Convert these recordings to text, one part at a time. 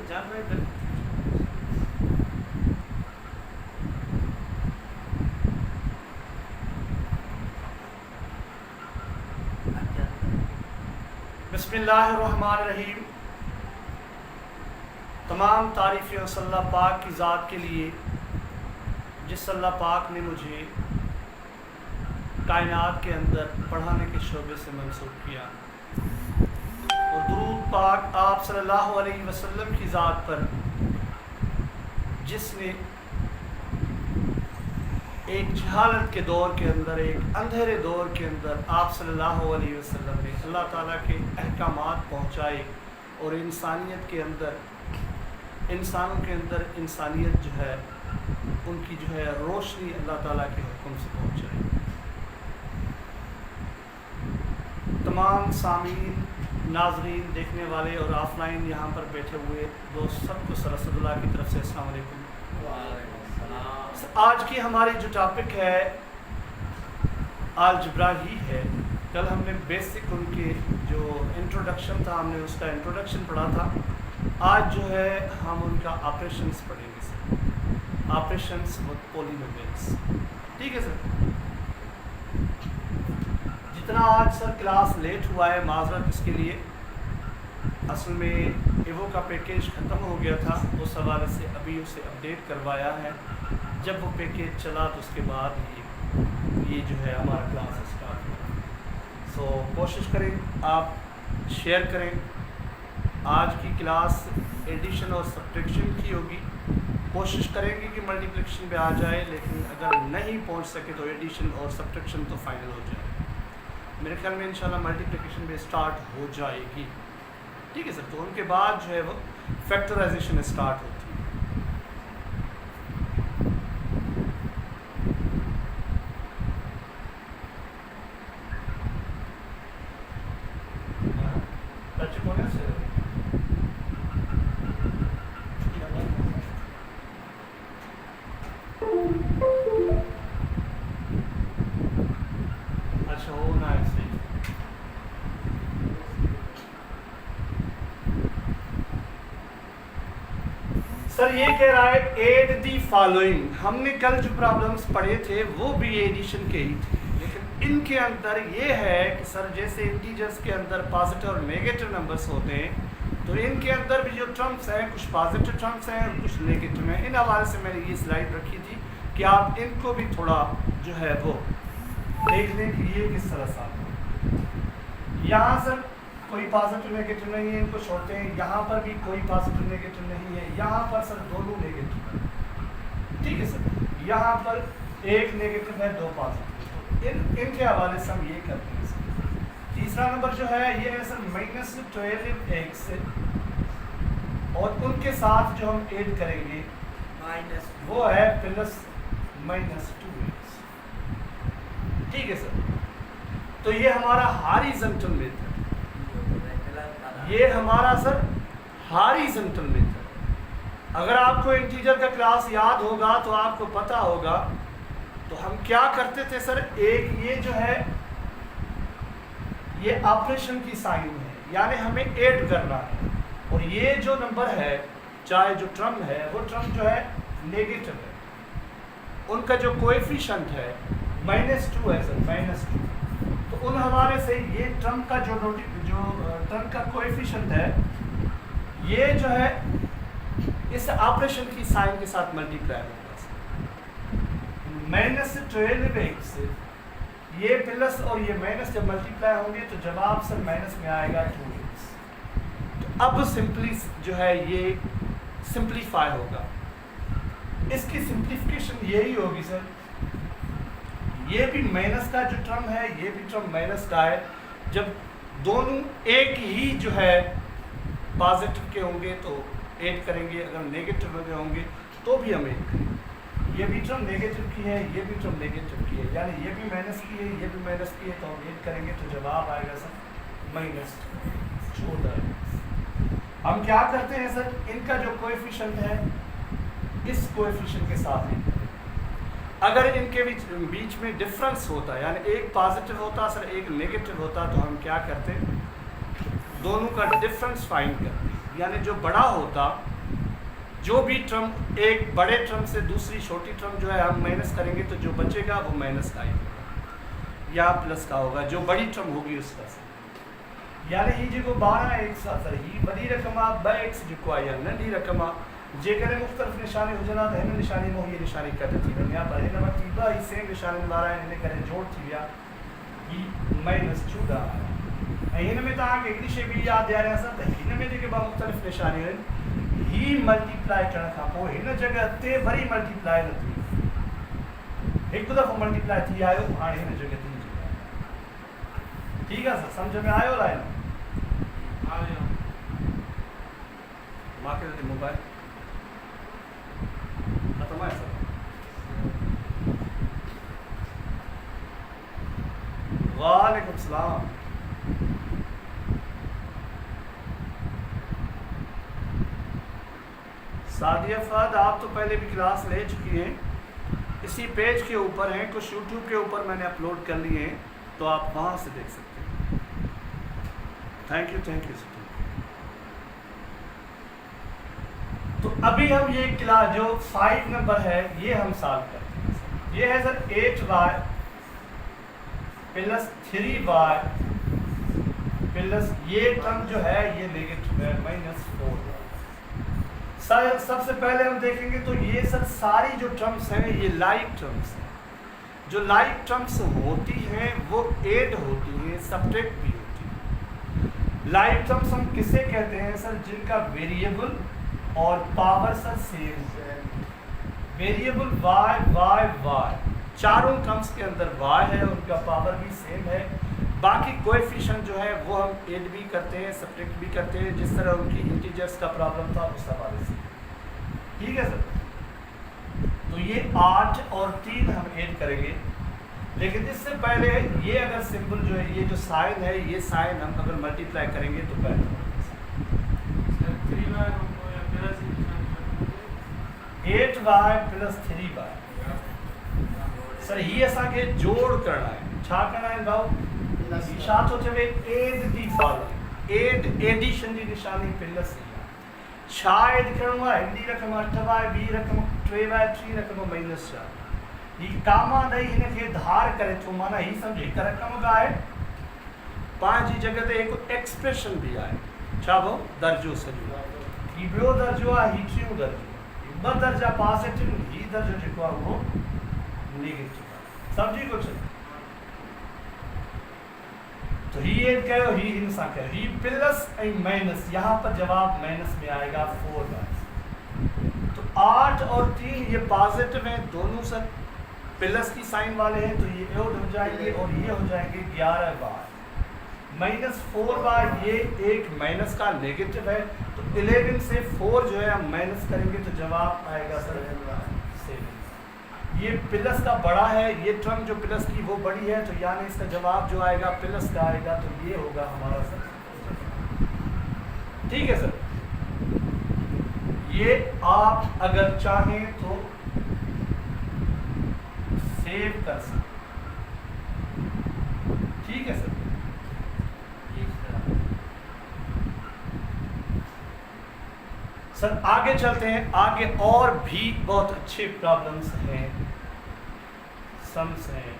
जान रहे थे। बिस्मिल्लाहिर्रहमानिर्रहीम। तमाम तारीफ़ें उस अल्लाह पाक की ज़ात के लिए जिस अल्लाह पाक ने मुझे कायनात के अंदर पढ़ाने के शोबे से मंसूब किया, और दुरूद पाक आप सल्लल्लाहु अलैहि वसल्लम की ज़ात पर जिसने एक जहालत के दौर के अंदर, एक अंधेरे दौर के अंदर आप सल्लल्लाहु अलैहि वसल्लम ने अल्लाह ताला के अहकामात पहुँचाए और इंसानियत के अंदर, इंसानों के अंदर इंसानियत जो है उनकी जो है रोशनी अल्लाह ताला के हुक्म से पहुँचाई। तमाम सामीन, नाजरीन, देखने वाले और ऑफलाइन यहाँ पर बैठे हुए दोस्त सबको सरसदुल्लाह की तरफ से अस्सलाम वालेकुम। आज की हमारी जो टॉपिक है अलजब्रा ही है। कल हमने बेसिक उनके जो इंट्रोडक्शन था, हमने उसका इंट्रोडक्शन पढ़ा था। आज जो है हम उनका ऑपरेशंस पढ़ेंगे सर, ऑपरेशंस विद पॉलिनोमियल्स। ठीक है सर। जितना आज सर क्लास लेट हुआ है, माजरत इसके लिए। असल में एवो का पैकेज ख़त्म हो गया था, उस हवाले से अभी उसे अपडेट करवाया है। जब वो पैकेज चला तो उसके बाद ये जो है हमारा क्लास स्टार्ट हुआ। सो कोशिश करें आप शेयर करें। आज की क्लास एडिशन और सब्ट्रैक्शन की होगी। कोशिश करेंगे कि मल्टीप्लिकेशन पे आ जाए, लेकिन अगर नहीं पहुंच सके तो एडिशन और सब्ट्रैक्शन तो फाइनल हो जाए। मेरे ख्याल में इंशाल्लाह मल्टीप्लिकेशन पे स्टार्ट हो जाएगी। ठीक है सर। तो उनके बाद जो है वो फैक्टराइजेशन स्टार्ट होती है। अच्छा होना है सही। सर ये कह रहा है एड दी फॉलोइंग। हमने कल जो प्रॉब्लम्स पढ़े थे वो भी एडिशन के ही थे, लेकिन इनके अंदर ये है कि सर जैसे इंटीजर्स के अंदर पॉजिटिव और नेगेटिव नंबर्स होते हैं, तो इनके अंदर भी जो टर्म्स हैं कुछ पॉजिटिव टर्म्स हैं और कुछ नेगेटिव हैं। इन हवाले से मैंने ये स्लाइड रखी थी कि आप इनको भी थोड़ा जो है वो देख लें कि ये किस तरह से आता है। यहाँ सर कोई पॉजिटिव नेगेटिव नहीं है, इनको छोड़ते हैं। यहाँ पर भी कोई पॉजिटिव नेगेटिव नहीं है। यहाँ पर सर दोनों नेगेटिव है। ठीक है सर। यहाँ पर एक नेगेटिव है, दो पॉजिटिव। इनके हवाले से हम ये करते हैं सर। तीसरा नंबर जो है ये है सर -12x, और उनके साथ जो हम ऐड करेंगे माइनस, वो है +-2x। ठीक है सर। तो ये हमारा हॉरिजॉन्टल मेथड, ये हमारा सर हॉरिजॉन्टल मेथड। अगर आपको इंटीजर का क्लास याद होगा तो आपको पता होगा तो हम क्या करते थे सर। एक ये जो है ये ऑपरेशन की साइन है, यानी हमें ऐड करना है, और ये जो नंबर है, चाहे जो टर्म है, वो टर्म जो है नेगेटिव है, उनका जो कोएफिशिएंट है -2 है सर, -2। तो उन हवाले से ये टर्म का जो टर्म का कोएफिशिएंट है, ये जो है इस ऑपरेशन की साइन के साथ मल्टीप्लाई होगा। -12x, ये प्लस और ये माइनस जब मल्टीप्लाई होंगे तो जवाब सर माइनस में आएगा 2x। तो अब सिंपली जो है ये सिंप्लीफाई होगा। इसकी सिंप्लीफिकेशन यही होगी सर, ये भी माइनस का जो टर्म है, ये भी टर्म माइनस का है। जब दोनों एक ही जो है पॉजिटिव के होंगे तो ऐड करेंगे, अगर नेगेटिव के होंगे तो भी हम ऐड करेंगे। ये भी टर्म नेगेटिव की है, ये भी टर्म नेगेटिव की है, यानी ये भी माइनस की है, ये भी माइनस की है, तो हम ऐड करेंगे तो जवाब आएगा सर -14। हम क्या करते हैं सर, इनका जो कोएफिशिएंट है इस कोएफिशिएंट के साथ ऐड करेंगे। अगर इनके बीच में डिफरेंस होता है, यानी एक पॉजिटिव होता सर एक नेगेटिव होता, तो हम क्या करते, दोनों का डिफरेंस फाइंड करते, यानी जो बड़ा होता जो भी टर्म एक बड़े टर्म से दूसरी छोटी टर्म जो है हम माइनस करेंगे तो जो बचेगा वो माइनस का ही होगा या प्लस का होगा, जो बड़ी टर्म होगी उसका से। यानी ही जो 12 एक सर ही बड़ी रकम ब एक्स जो आया नंढी रकम जेकर मुख्तलिफ निशानी हुजन तो हिन निशानी में ये निशानी कट थी वही पर हिन वटि ब ही सेम निशानी वारा इन करे जोड़ थी विया ही -14 आया। हिन में तव्हांखे हिकिड़ी शइ बि यादि ॾियारियां असां त हिन में जेके ॿ मुख़्तलिफ़ निशानियूं आहिनि ही मल्टीप्लाई करण खां पोइ हिन जगह ते वरी मल्टीप्लाई न थी, हिकु दफ़ो मल्टीप्लाई थी आयो हाणे हिन जगह ते ठीक है सर, समझ में आयो लाइन आयो माके ते मोबाइल खत्म है सर। वालेकुम सलाम। सादिया फहद आप तो पहले भी क्लास ले चुकी हैं, इसी पेज के ऊपर हैं, कुछ यूट्यूब के ऊपर मैंने अपलोड कर लिए हैं तो आप वहाँ से देख सकते हैं। Thank you sir. तो अभी हम ये क्लास जो 5 नंबर है ये हम सॉल्व करते हैं। ये है sir 8y plus 3y plus ये टर्म जो है ये नेगेटिव है -4। सर सबसे पहले हम देखेंगे तो ये सर सारी जो टर्म्स हैं ये लाइक टर्म्स हैं। जो लाइक टर्म्स होती हैं वो ऐड होती हैं, सब्ट्रैक्ट भी होती हैं। लाइक टर्म्स हम किसे कहते हैं सर, जिनका वेरिएबल और पावर सर सेम है। वेरिएबल y चारों टर्म्स के अंदर y है, उनका पावर भी सेम है। बाकी कोएफिशिएंट जो है वो हम ऐड भी करते हैं, सब्ट्रैक्ट भी करते हैं, जिस तरह उनकी इंटीजर्स का प्रॉब्लम था उस हवाले से। ठीक है सर। तो ये 8 और 3 हम ऐड करेंगे, लेकिन इससे पहले ये अगर सिंबल जो है ये जो साइन है ये साइन हम अगर मल्टीप्लाई करेंगे तो बेहतर होगा। 8y प्लस 3y सर ही असांखे जोड़ करना है। छा करना है भाऊ, छा तो चवे add the following, add addition जी निशानी प्लस छा ऐड करणो आहे, हिकिड़ी रक़म 8y ॿी रक़म 3y 3 रक़म -4 ही कामा ॾेई हिन खे धार करे थो, माना ही सम्झ हिकु रक़म बि आहे पंहिंजी जॻह ते हिकु एक्सप्रेशन भी आहे। छा भाऊ दर्जो सॼो ही ॿियो दर्जो आहे, ही टियों दर्जो, ॿ दर्जा पॉजिटिव, ही दर्जो जेको आहे उहो नेगेटिव। समझी कुछ तो ही ऐड कयो, ही इन सां कयो, ही प्लस ऐं माइनस, यहाँ पर जवाब माइनस में आएगा 4y। तो 8 और 3 ये पॉजिटिव हैं दोनों सर, प्लस की साइन वाले हैं तो ये ऐड हो जाएंगे और ये हो जाएंगे 11y -4y। ये एक माइनस का नेगेटिव है तो 11 से 4 जो है हम माइनस करेंगे तो जवाब आएगा सर 7। ये प्लस का बड़ा है, ये टर्म जो प्लस की वो बड़ी है, तो यानी इसका जवाब जो आएगा प्लस का आएगा, तो ये होगा हमारा सर। ठीक है सर। ये आप अगर चाहें तो सेव कर सकते। ठीक है सर। सर आगे चलते हैं, आगे और भी बहुत अच्छे प्रॉब्लम्स हैं, सम्स हैं।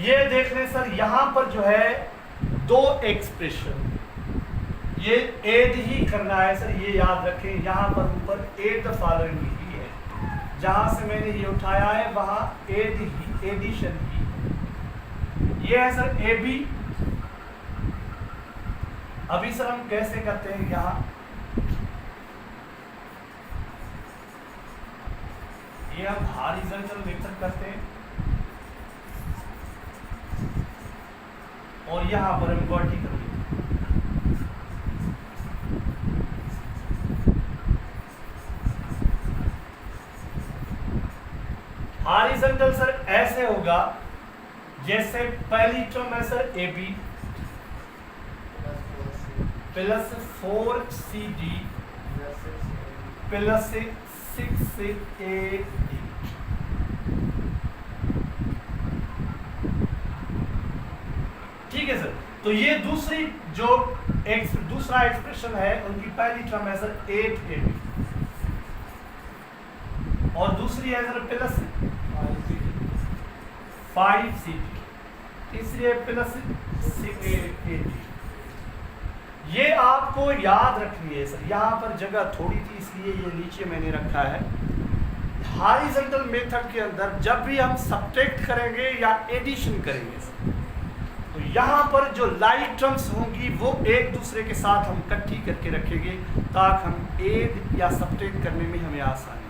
ये देख लें सर, यहां पर जो है दो एक्सप्रेशन, ये ऐड ही करना है सर, ये याद रखें। यहां पर ऊपर ऐड द फॉलोइंग ही है, जहां से मैंने ये उठाया है वहां ऐड ही, एडिशन ही। ये है सर ए बी। अभी सर हम कैसे करते हैं, यहाँ ये हम हॉरिजॉन्टल मेथड करते हैं और यहाँ पर हम वर्टिकल। हॉरिजॉन्टल सर ऐसे होगा जैसे पहली टर्म है sir A B plus 4CD plus 6AD। है सर। तो ये दूसरी जो दूसरा एक्सप्रेशन है, उनकी पहली टर्म है सर 8ab और दूसरी है सर प्लस 5cd, तीसरी है प्लस 6ab। ये आपको याद रखनी है सर, यहाँ पर जगह थोड़ी थी इसलिए ये नीचे मैंने रखा है। हॉरिजॉन्टल मेथड के अंदर जब भी हम सब्ट्रैक्ट करेंगे या एडिशन करेंगे तो यहाँ पर जो लाइक टर्म्स होंगी वो एक दूसरे के साथ हम इकट्ठी करके रखेंगे ताकि हम एड या सब्ट्रैक्ट करने में हमें आसानी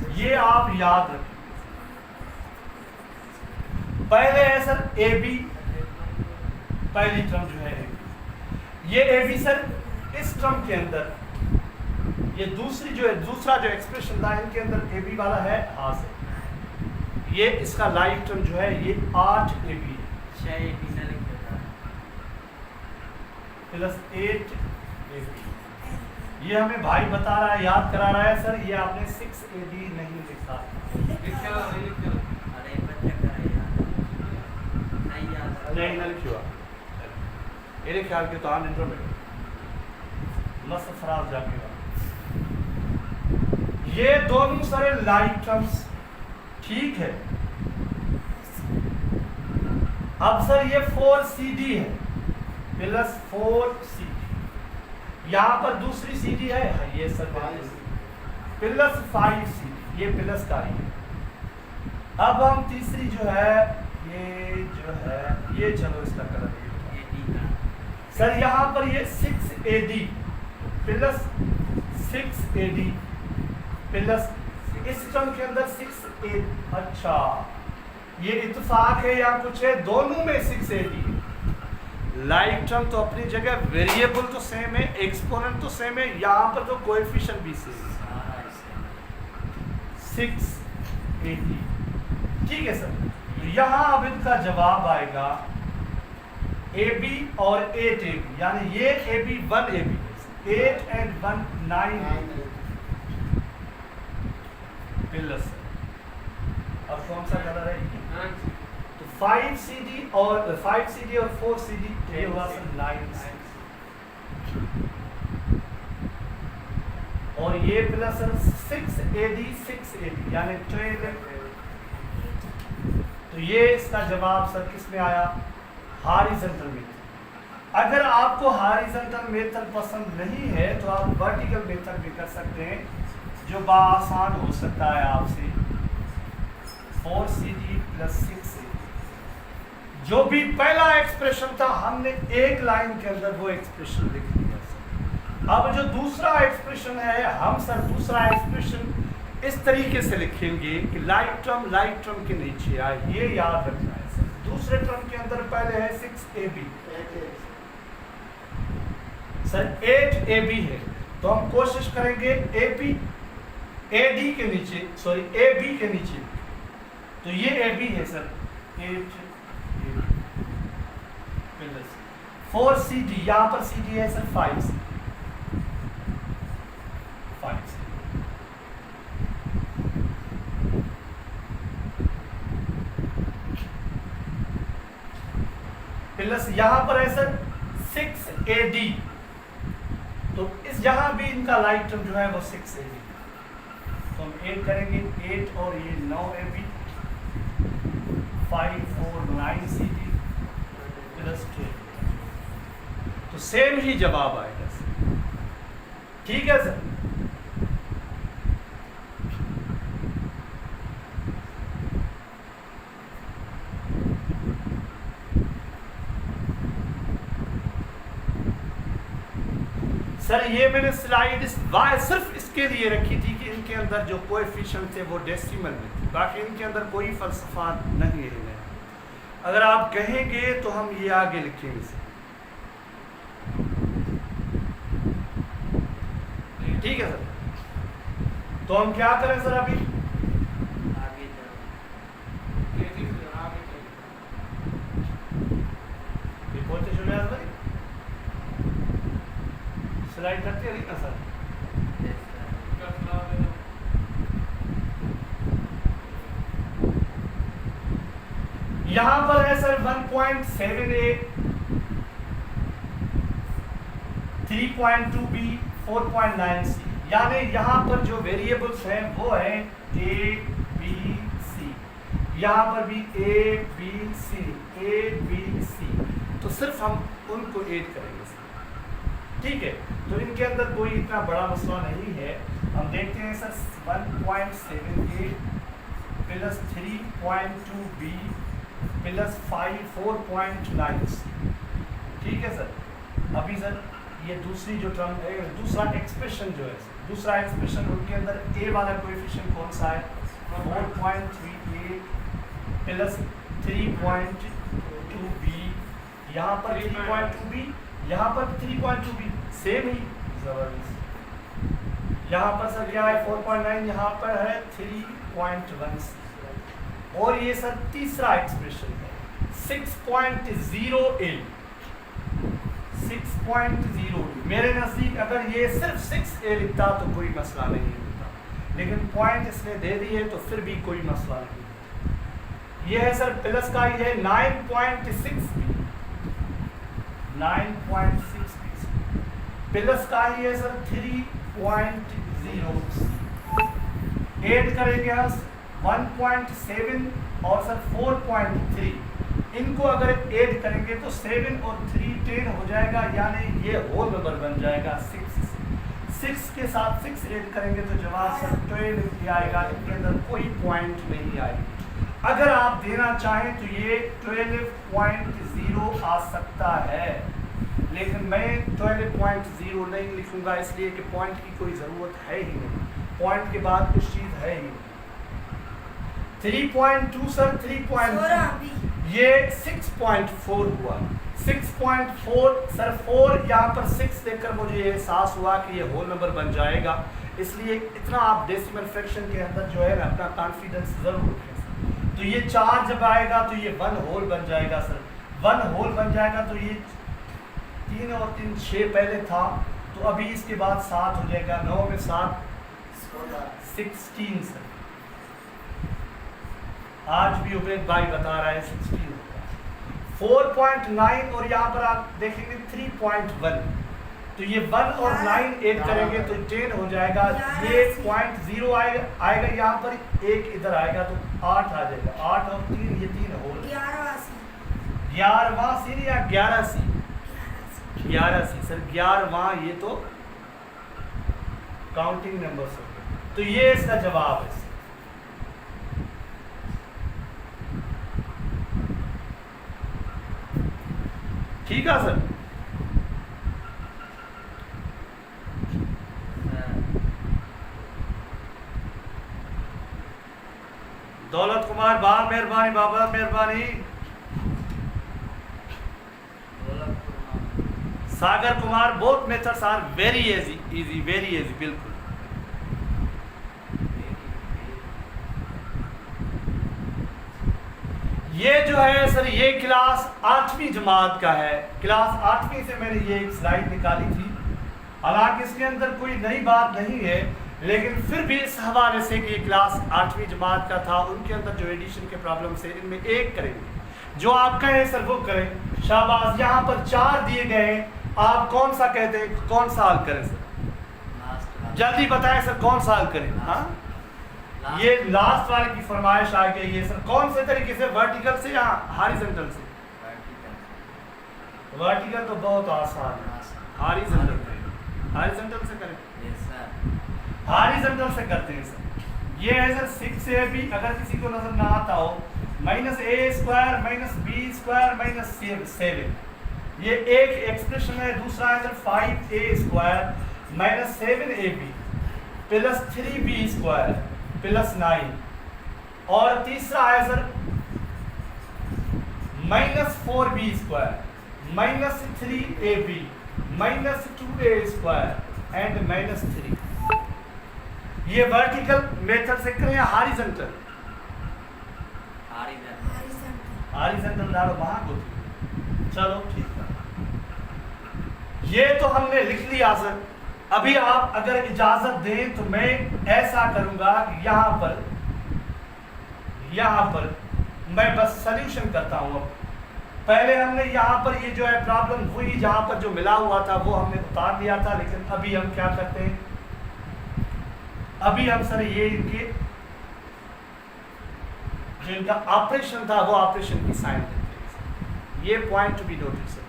हो। ये आप याद रखें। पहले है सर ए बी, पहली टर्म जो है ये ए बी सर, इस टर्म के अंदर ये दूसरी जो है दूसरा जो एक्सप्रेशन था इनके अंदर ए बी वाला है हाँ सर, ये इसका लाइक टर्म जो है ये 8ab है प्लस 8ab। ये हमें भाई बता रहा है, याद करा रहा है सर, ये आपने 6ab नहीं लिखा। नहीं ना लिखा मेरे ख्याल के तो आन इंटरमीडिएट मस्त फराज जाके ये दोनों सारे लाइक टर्म्स ठीक है। अब सर ये 4cd है प्लस 4cd, यहाँ पर दूसरी cd है ये सर प्लस 5cd, ये प्लस का ही है। अब हम तीसरी जो है ये चलो इसका कलर सर, यहाँ पर ये 6ad प्लस 6ad प्लस इस टर्म के अंदर 6a। अच्छा ये इत्तेफाक है या कुछ है, दोनों में 6ad है। लाइक टर्म तो अपनी जगह, वेरिएबल तो सेम है, एक्सपोनेंट तो सेम है, यहाँ पर तो कोएफिशिएंट भी सेम है 6ad। ठीक है सर। यहाँ अब इनका जवाब आएगा ab और 8ab, यानी ये ab 1ab 8 and 1 9 प्लस। अब कौन सा कलर है तो 5cd और 4cd ये हुआ सर 9 और ये प्लस सर 6ad यानी 12। तो ये इसका जवाब सर किस में आया, हॉरिजॉन्टल मेथड। अगर आपको हॉरिजॉन्टल मेथड पसंद नहीं है तो आप वर्टिकल मेथड भी कर सकते हैं जो बाआसान हो सकता है आपसे। 4cd प्लस 6ad जो भी पहला एक्सप्रेशन था हमने एक लाइन के अंदर वो एक्सप्रेशन लिख दिया सर। अब जो दूसरा एक्सप्रेशन है हम सर दूसरा एक्सप्रेशन इस तरीके से लिखेंगे कि लाइक टर्म के नीचे आए, ये याद रखना है सर। दूसरे टर्म के अंदर पहले है 6ab सर 8ab है, तो हम कोशिश करेंगे ab के नीचे ab के नीचे, तो ये ab है सर 8ab प्लस 4cd, यहाँ पर cd है सर 5cd प्लस यहाँ पर है सर 6ad, तो इस यहाँ भी इनका लाइक टर्म जो है वो 6ad, तो हम ऐड करेंगे 8 और ये 9ab 5 4 9cd प्लस 2, तो सेम ही जवाब आएगा सर। ठीक है सर। सर ये मैंने स्लाइड सिर्फ इसके लिए रखी थी कि इनके अंदर जो कोएफिशिएंट थे वो डेसिमल में थे, बाकी इनके अंदर कोई फलसफा नहीं है। अगर आप कहेंगे तो हम ये आगे लिखेंगे सर। ठीक है सर, तो हम क्या करें सर अभी स्लाइड करते हैं ना सर। यहाँ पर है सर 1.7a 3.2b 4.9c, यानी यहाँ पर जो वेरिएबल्स हैं वो है a b c, यहाँ पर भी a b c, तो सिर्फ हम उनको ऐड करेंगे, ठीक है। तो इनके अंदर कोई इतना बड़ा मसला नहीं है। हम देखते हैं सर 1.78 प्लस 3.2b प्लस 4.9, ठीक है सर। अभी सर ये दूसरी जो टर्म है, दूसरा एक्सप्रेशन जो है, दूसरा एक्सप्रेशन उनके अंदर a वाला कोएफिशिएंट कौन सा है, 4.38 प्लस 3.2b, यहाँ पर 3.2b, यहाँ पर 3.2b, सेम ही जबरदस्त। यहाँ पर सर क्या है 4.9, यहाँ पर है 3.1, और ये सर तीसरा एक्सप्रेशन है 6.08, 6.0। मेरे नज़दीक अगर ये सिर्फ 6a लिखता तो कोई मसला नहीं होता, लेकिन पॉइंट इसने दे दिए तो फिर भी कोई मसला नहीं। ये है सर प्लस का, ये है 9.6b, 9.6 प्लस का ही है सर 3.0, ऐड करेंगे हम 1.7 और सर 4.3, इनको अगर ऐड करेंगे तो 7 और 3 10 हो जाएगा, यानी ये होल नंबर बन जाएगा 6 के साथ 6 ऐड करेंगे तो जवाब सर 12 आएगा, इनके अंदर कोई पॉइंट नहीं आएगी। अगर आप देना चाहें तो ये 12.0 आ सकता है, लेकिन मैं 12.0 नहीं लिखूंगा, इसलिए कि पॉइंट की कोई ज़रूरत है ही नहीं, पॉइंट के बाद कुछ चीज़ है ही नहीं। 3.2 सर 3.2, ये 6.4 हुआ, 6.4 सर 4, यहाँ पर 6 देखकर मुझे ये एहसास हुआ कि ये होल नंबर बन जाएगा, इसलिए इतना आप डेसिमल फ्रैक्शन के अंदर जो है ना अपना कॉन्फिडेंस ज़रूर रखें। तो ये 4 जब आएगा तो ये 1 होल बन जाएगा सर, 1 होल बन जाएगा, तो ये 3 और 3 6 पहले था, तो अभी इसके बाद 7 हो जाएगा, 9 में 7 16 सर। आज भी उबैद भाई बता रहा है 16 होगा, 4.9 और यहाँ पर आप देखेंगे 3.1, तो ये 1 और 9 ऐड करेंगे तो 10 हो जाएगा, ये 0.0 आएगा, यहाँ पर 1 इधर आएगा तो 8 आ जाएगा, 8 और 3 ये 3 हो 11वां सी या 11 सी, 11 सी सर, 11वां, ये तो काउंटिंग नंबर्स हो गए, तो ये इसका जवाब है। ठीक है सर। दौलत कुमार बा मेहरबानी, बाबा मेहरबानी। Sagar Kumar, both methods are very easy, very easy, बिल्कुल। ये जो है सर ये क्लास 8वीं जमात का है, क्लास 8वीं से मैंने ये एक स्लाइड निकाली थी, हालांकि इसके अंदर कोई नई बात नहीं है, लेकिन फिर भी इस हवाले से कि क्लास 8वीं जमात का था, उनके अंदर जो एडिशन के प्रॉब्लम से इनमें एक करेंगे, जो आप कहें सर वो करें। शाबाश, यहाँ पर 4 दिए गए हैं, आप कौन सा कहते हैं, कौन सा हल करें सर, जल्दी बताएं सर कौन सा हल करें। हाँ, ये लास्ट वाले की फरमाइश आ गई है सर, कौन से तरीके से, वर्टिकल से या हॉरिजॉन्टल से? वर्टिकल तो बहुत आसान है, हॉरिजॉन्टल से करें, हॉरिजॉन्टल से करते हैं सर। ये है सर 6ab, अगर किसी को नजर ना आता हो, -a² -b² -7, ये एक एक्सप्रेशन है। दूसरा है sir 5a² -7ab plus 3b² plus 9, और तीसरा है sir -4b² -3ab -2a² and -3। ये वर्टिकल मेथड से करें या हॉरिजॉन्टल? हॉरिजॉन्टल डालो वहां को, चलो ठीक है। ये तो हमने लिख लिया सर। अभी आप अगर इजाजत दें तो मैं ऐसा करूंगा, यहाँ पर मैं बस सॉल्यूशन करता हूं। अब पहले हमने यहाँ पर ये जो है प्रॉब्लम हुई, जहाँ पर जो मिला हुआ था वो हमने उतार दिया था, लेकिन अभी हम क्या करते हैं, अभी हम सर ये इनके जो इनका ऑपरेशन था वो ऑपरेशन की साइन देते हैं। ये point to be noted sir,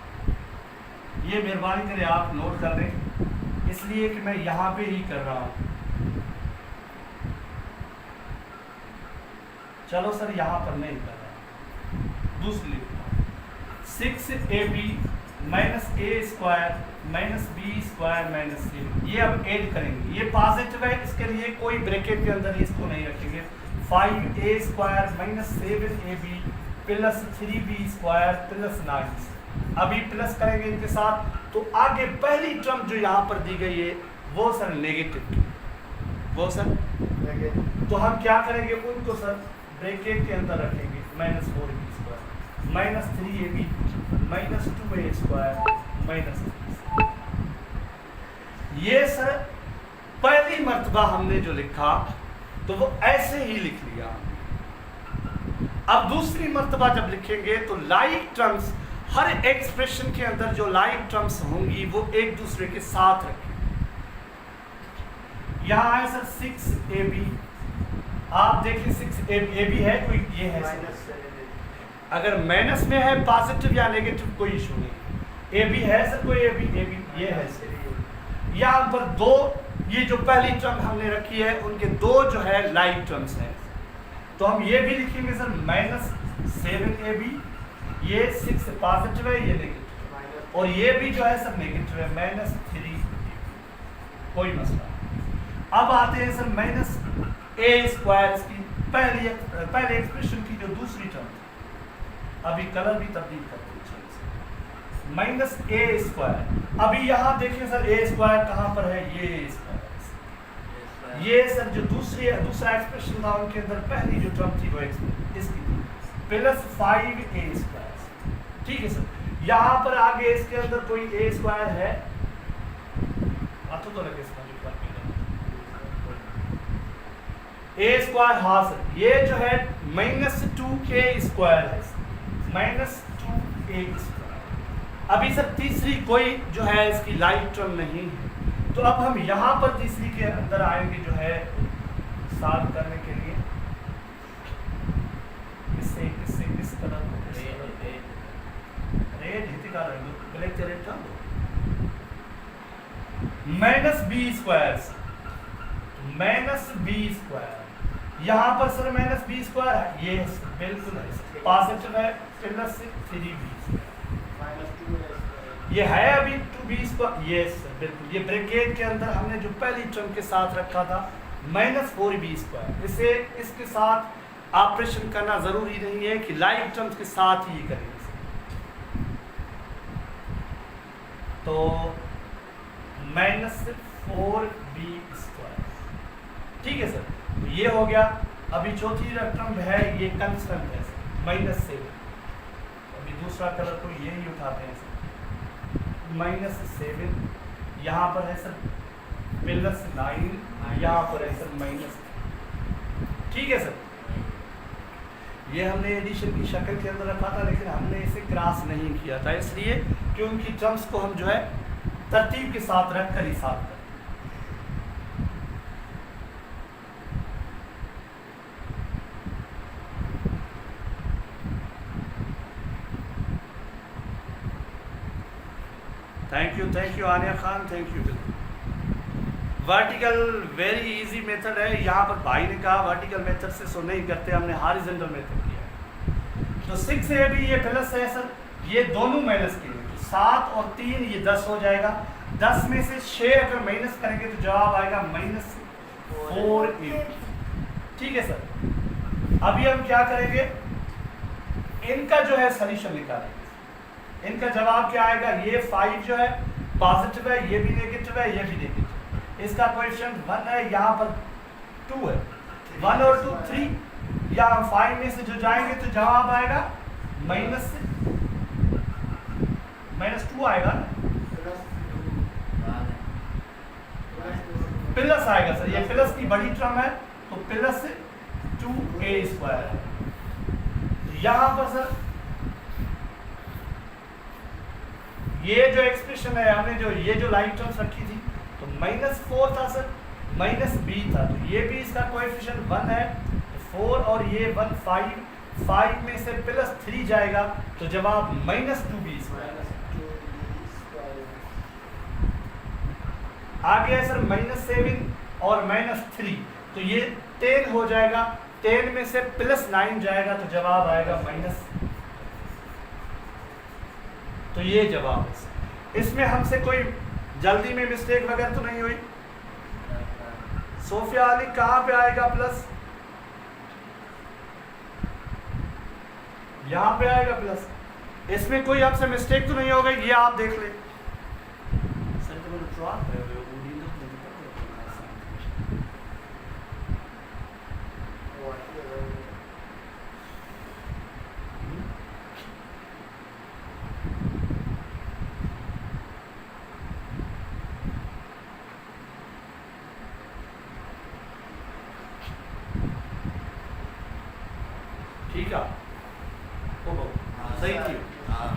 ये मेहरबानी करें आप नोट कर लें, इसलिए कि मैं यहाँ पे ही कर रहा हूँ। चलो सर यहाँ पर नहीं कर रहा, दूसरी लिखता हूँ, 6ab minus a square minus b square minus c, ये अब ऐड करेंगे, ये पॉजिटिव है, इसके लिए कोई ब्रैकेट के अंदर इसको नहीं रखेंगे। 5a square minus 7ab plus 3b square plus 9, अभी प्लस करेंगे इनके साथ, तो आगे पहली टर्म जो यहाँ पर दी गई है वो सर नेगेटिव, वो सर तो हम क्या करेंगे, उनको सर ब्रैकेट के अंदर रखेंगे, minus 4b square minus 3ab minus 2a square minus 3। ये सर पहली मर्तबा हमने जो लिखा तो वो ऐसे ही लिख लिया। अब दूसरी मर्तबा जब लिखेंगे तो लाइक टर्म्स, हर एक्सप्रेशन के अंदर जो लाइक टर्म्स होंगी वो एक दूसरे के साथ रखेंगे। यहाँ है सर 6ab, आप देखिए 6ab है कोई, ये है सर, अगर माइनस में है पॉजिटिव या नेगेटिव कोई इशू नहीं, ab है सर कोई ab ये है सर, यहाँ पर दो, ये जो पहली टर्म हमने रखी है उनके दो जो है लाइक टर्म्स हैं, तो हम ये भी लिखेंगे सर माइनस 7ab, ये 6 पॉजिटिव है ये नेगेटिव, और ये भी जो है सर नेगेटिव है माइनस 3ab, कोई मसला नहीं। अब आते हैं सर माइनस a स्क्वायर की पहले एक्सप्रेशन की जो दूसरी टर्म थी, अभी कलर भी तब्दील करते हैं, माइनस a स्क्वायर, अभी यहाँ देखिए सर a स्क्वायर कहाँ पर है, ये स्क्वायर, ये सर जो दूसरा एक्सप्रेशन था उनके अंदर पहली जो टर्म थी वो इसकी प्लस 5a स्क्वायर, ठीक है सर। यहाँ पर आगे इसके अंदर कोई a स्क्वायर है, तो लगे इसका a स्क्वायर, हाँ सर, ये जो है माइनस 2a स्क्वायर है, माइनस 2a स्क्वायर। अभी सर तीसरी कोई जो है इसकी लाइक टर्म नहीं है, तो अब हम यहाँ पर तीसरी के अंदर आएंगे जो है सॉल्व करने के लिए, इससे किस कलर रेड हित का ब्लैक रेड का minus b square, minus b square, यहाँ पर सर माइनस b स्क्वायर है, ये बिल्कुल है पॉजिटिव है, प्लस 3b, ये है अभी 2b स्क्वायर, ये बिल्कुल, ये ब्रैकेट के अंदर हमने जो पहली टर्म के साथ रखा था माइनस 4b स्क्वायर, इसे इसके साथ ऑपरेशन करना जरूरी नहीं है कि लाइक टर्म्स के साथ ही करेंगे, तो माइनस 4b स्क्वायर, ठीक है सर, तो ये हो गया। अभी चौथी टर्म है ये कंस्टेंट है माइनस 7, अभी दूसरा कलर को ये ही उठाते हैं सर, माइनस 7, यहाँ पर है सर प्लस 9, यहाँ पर है सर माइनस, ठीक है सर। ये हमने एडिशन की शक्ल के अंदर रखा था, लेकिन हमने इसे क्रॉस नहीं किया था, इसलिए कि उनकी टर्म्स को हम जो है तरतीब के साथ रख कर हिसाब करते हैं। Thank you Aaniya Khan, thank you. Vertical very easy method है, यहाँ पर भाई ने कहा वर्टिकल मेथड से सो नहीं करते, हमने हॉरिजॉन्टल मेथड किया। तो 6ab ये प्लस है सर, ये दोनों माइनस के लिए, तो 7 और 3 ये 10 हो जाएगा, 10 में से 6 अगर माइनस करेंगे तो जवाब आएगा माइनस 4ab, ठीक है सर। अभी हम क्या करेंगे, इनका जो है सॉल्यूशन निकालेंगे, इनका जवाब क्या आएगा, ये 5 जो है पॉजिटिव है, ये भी नेगेटिव है, ये भी नेगेटिव, इसका कोएफिशिएंट 1 है, यहाँ पर 2 है, 1 और 2 3, या 5 में से जो जाएंगे तो जवाब आएगा माइनस 2 आएगा ना, प्लस आएगा सर, ये प्लस की बड़ी टर्म है तो प्लस 2a स्क्वायर है, यहाँ पर सर ये जो एक्सप्रेशन है हमने जो ये जो लाइन टर्म्स रखी थी तो -4 था सर, -b था, तो ये भी इसका कोएफिशिएंट 1 है, 4 और ये 1 5 में से +3 जाएगा तो जवाब -2b आ गया सर। -7 और -3 तो ये 10 हो जाएगा, 10 में से +9 जाएगा तो जवाब आएगा तो ये जवाब है। इसमें हमसे कोई जल्दी में मिस्टेक वगैरह तो नहीं हुई? सोफिया अली कहाँ पे आएगा प्लस? यहाँ पे आएगा प्लस। इसमें कोई आपसे मिस्टेक तो नहीं होगा, ये आप देख ले। ठीक है, सही थी। हाँ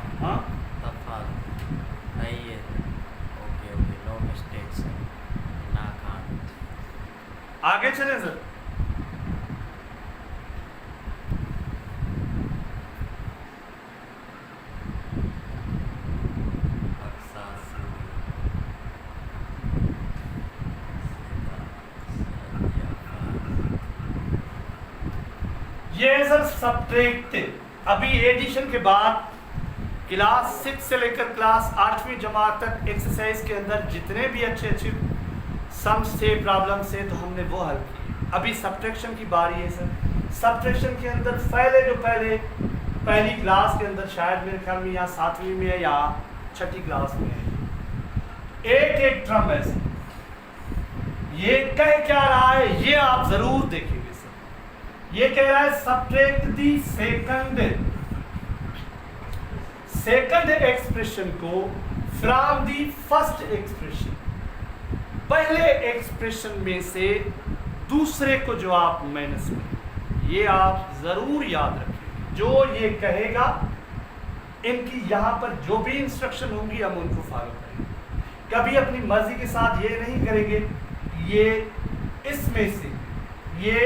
नहीं है, ओके ओके, नो मिस्टेक्स ना खान। आगे चले सर। ये सर सब्ट्रैक्टिव। अभी एडिशन के बाद क्लास 6 से लेकर क्लास 8वीं जमात तक एक्सरसाइज के अंदर जितने भी अच्छे अच्छे सम्स थे, प्रॉब्लम्स थे, तो हमने वो हल किए। अभी सब्ट्रैक्शन की बारी है सर। सब्ट्रैक्शन के अंदर पहली क्लास के अंदर शायद मेरे ख्याल में या 7वीं में है या 6ठी क्लास में है, एक ट्रम है सर। ये कह क्या रहा है ये आप जरूर देखेंगे सर। ये कह रहा है सब्ट्रैक्ट दी सेकंड एक्सप्रेशन को फ्रॉम दी फर्स्ट एक्सप्रेशन। पहले एक्सप्रेशन में से दूसरे को जो आप माइनस में, ये आप जरूर याद रखें। जो ये कहेगा इनकी यहाँ पर जो भी इंस्ट्रक्शन होंगी हम उनको फॉलो करेंगे। कभी अपनी मर्जी के साथ ये नहीं करेंगे ये इसमें से ये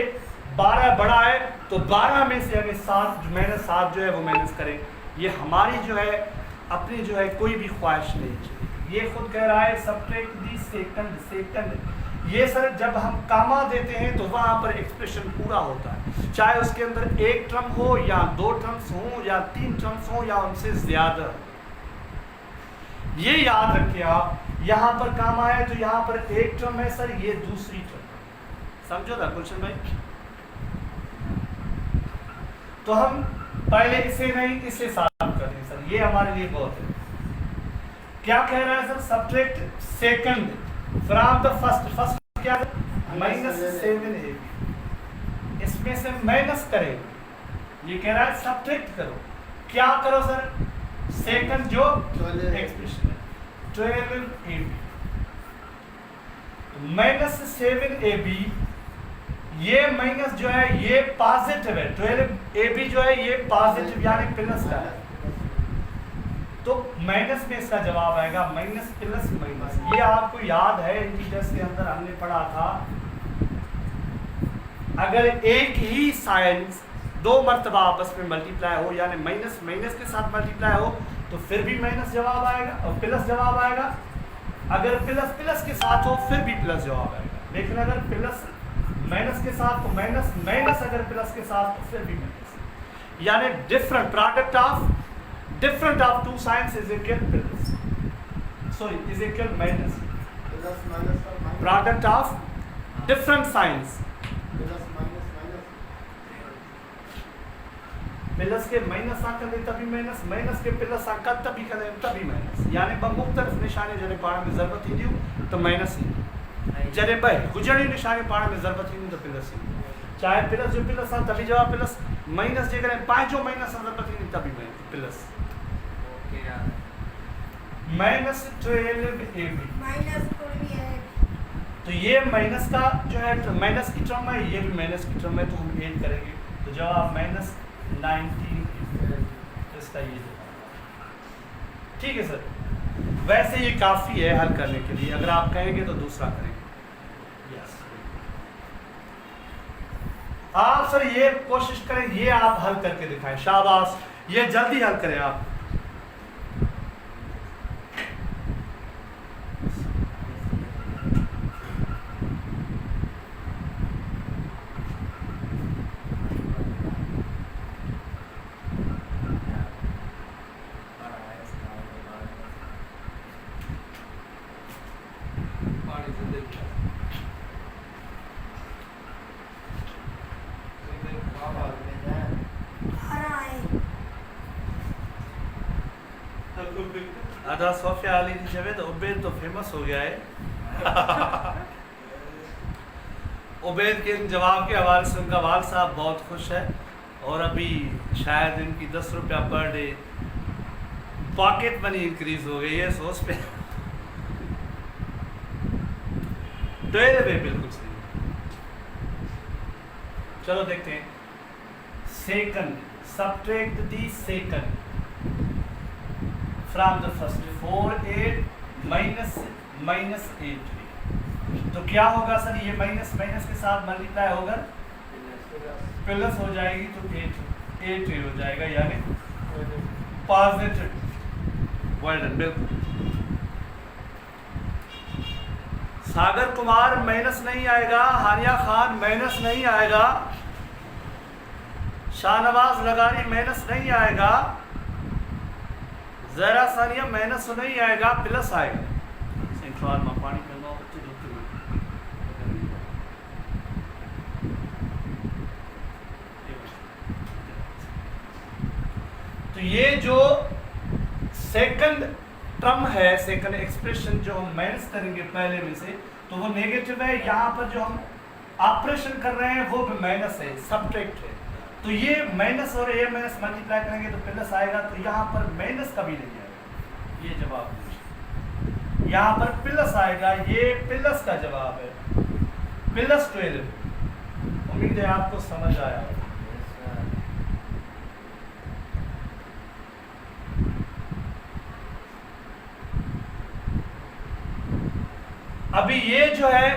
12 बड़ा है तो 12 में से हमें 7 जो है वो माइनस करें। ये हमारी जो है अपनी जो है कोई भी ख्वाहिश नहीं चाहिए। ये खुद कह रहा है सब्ट्रैक्ट दी सेकंड। ये सर जब हम कामा देते हैं तो वहाँ पर एक्सप्रेशन पूरा होता है, चाहे उसके अंदर एक टर्म हो या 2 टर्म्स हो या 3 टर्म्स हो या उनसे ज्यादा। ये याद रखिए आप, यहाँ पर कामा है तो यहाँ पर एक टर्म है सर, ये दूसरी टर्म। समझो ना गुलशन भाई? तो हम पहले इसे नहीं इसे सॉल्व करते हैं सर, ये हमारे लिए बहुत है। क्या कह रहा है sir? Subtract second from the first क्या है? -7ab। इसमें से माइनस करें। ये कह रहा है सब्ट्रैक्ट करो। क्या करो सर? सेकंड जो एक्सप्रेशन है 12ab -7ab। ये माइनस जो है ये पॉजिटिव है, 12ab जो है ये पॉजिटिव यानी प्लस का है, तो माइनस में इसका जवाब आएगा माइनस प्लस माइनस। ये आपको याद है इंटीजर्स के अंदर हमने पढ़ा था, अगर एक ही साइंस 2 मरतबा आपस में मल्टीप्लाई हो यानी माइनस माइनस के साथ मल्टीप्लाई हो तो फिर भी माइनस जवाब आएगा और प्लस जवाब आएगा। अगर प्लस प्लस के साथ हो फिर भी प्लस जवाब आएगा। लेकिन अगर प्लस माइनस के साथ तो माइनस, माइनस अगर प्लस के साथ तो फिर भी माइनस। यानी different product of 2 science is equal plus, sorry is equal minus. Product of different science, plus के माइनस आंकन दे तभी माइनस, माइनस के प्लस आंकन तभी करें तभी माइनस। यानी मुख्तलिफ निशाने जने पाण में ज़रूरत ही दी तो माइनस ही, जने भाई गुजरी निशाने पाण में ज़रूरत ही तो प्लस ही। चाहे प्लस जो प्लस आ तभी जवाब प्लस, माइनस जे करें 5 जो माइनस आ ज़रूरत ही तभी प्लस। ओके यार, -12ab माइनस थोड़ी है तो ये माइनस का जो है माइनस की टर्म है, ये भी माइनस की टर्म है, तो हम ऐड करेंगे तो जवाब -19 इसका ये। ठीक है सर। वैसे ये काफ़ी है हल करने के लिए, अगर आप कहेंगे तो दूसरा करेंगे। यस, आप सर ये कोशिश करें, ये आप हल करके दिखाएं, शाबाश, ये जल्दी हल करें आप। अदा सोफिया अली जवेद उबैद तो फेमस हो गया है। उबैद के इन जवाब के हवाले से उनका वाल साहब बहुत खुश है और अभी शायद इनकी 10 रुपया per day pocket money increase हो गई है, सोच पे तो ये बिल्कुल सही। चलो देखते हैं, second, subtract the second from the first, 4 8 minus 8, तो क्या होगा सर, ये माइनस माइनस के साथ मल्टीप्लाई होगा, प्लस हो जाएगी तो 8 हो जाएगा, यानी पॉजिटिव। वेल डन, बिल्कुल। सागर कुमार माइनस नहीं आएगा, हानिया खान माइनस नहीं आएगा, शाहनवाज लगारी माइनस नहीं आएगा, जरा सानिया माइनस तो नहीं आएगा, प्लस आएगा। पानी तो ये जो सेकंड टर्म है, सेकंड एक्सप्रेशन जो हम माइनस करेंगे पहले में से, तो वो नेगेटिव है। यहाँ पर जो हम ऑपरेशन कर रहे हैं वो भी माइनस है, सब्ट्रैक्ट है, तो ये माइनस और ये माइनस मल्टीप्लाई करेंगे तो प्लस आएगा, तो यहाँ पर माइनस कभी नहीं आएगा, ये जवाब है। यहाँ पर प्लस आएगा, ये प्लस का जवाब है, प्लस 12। उम्मीद है आपको समझ आया। अभी ये जो है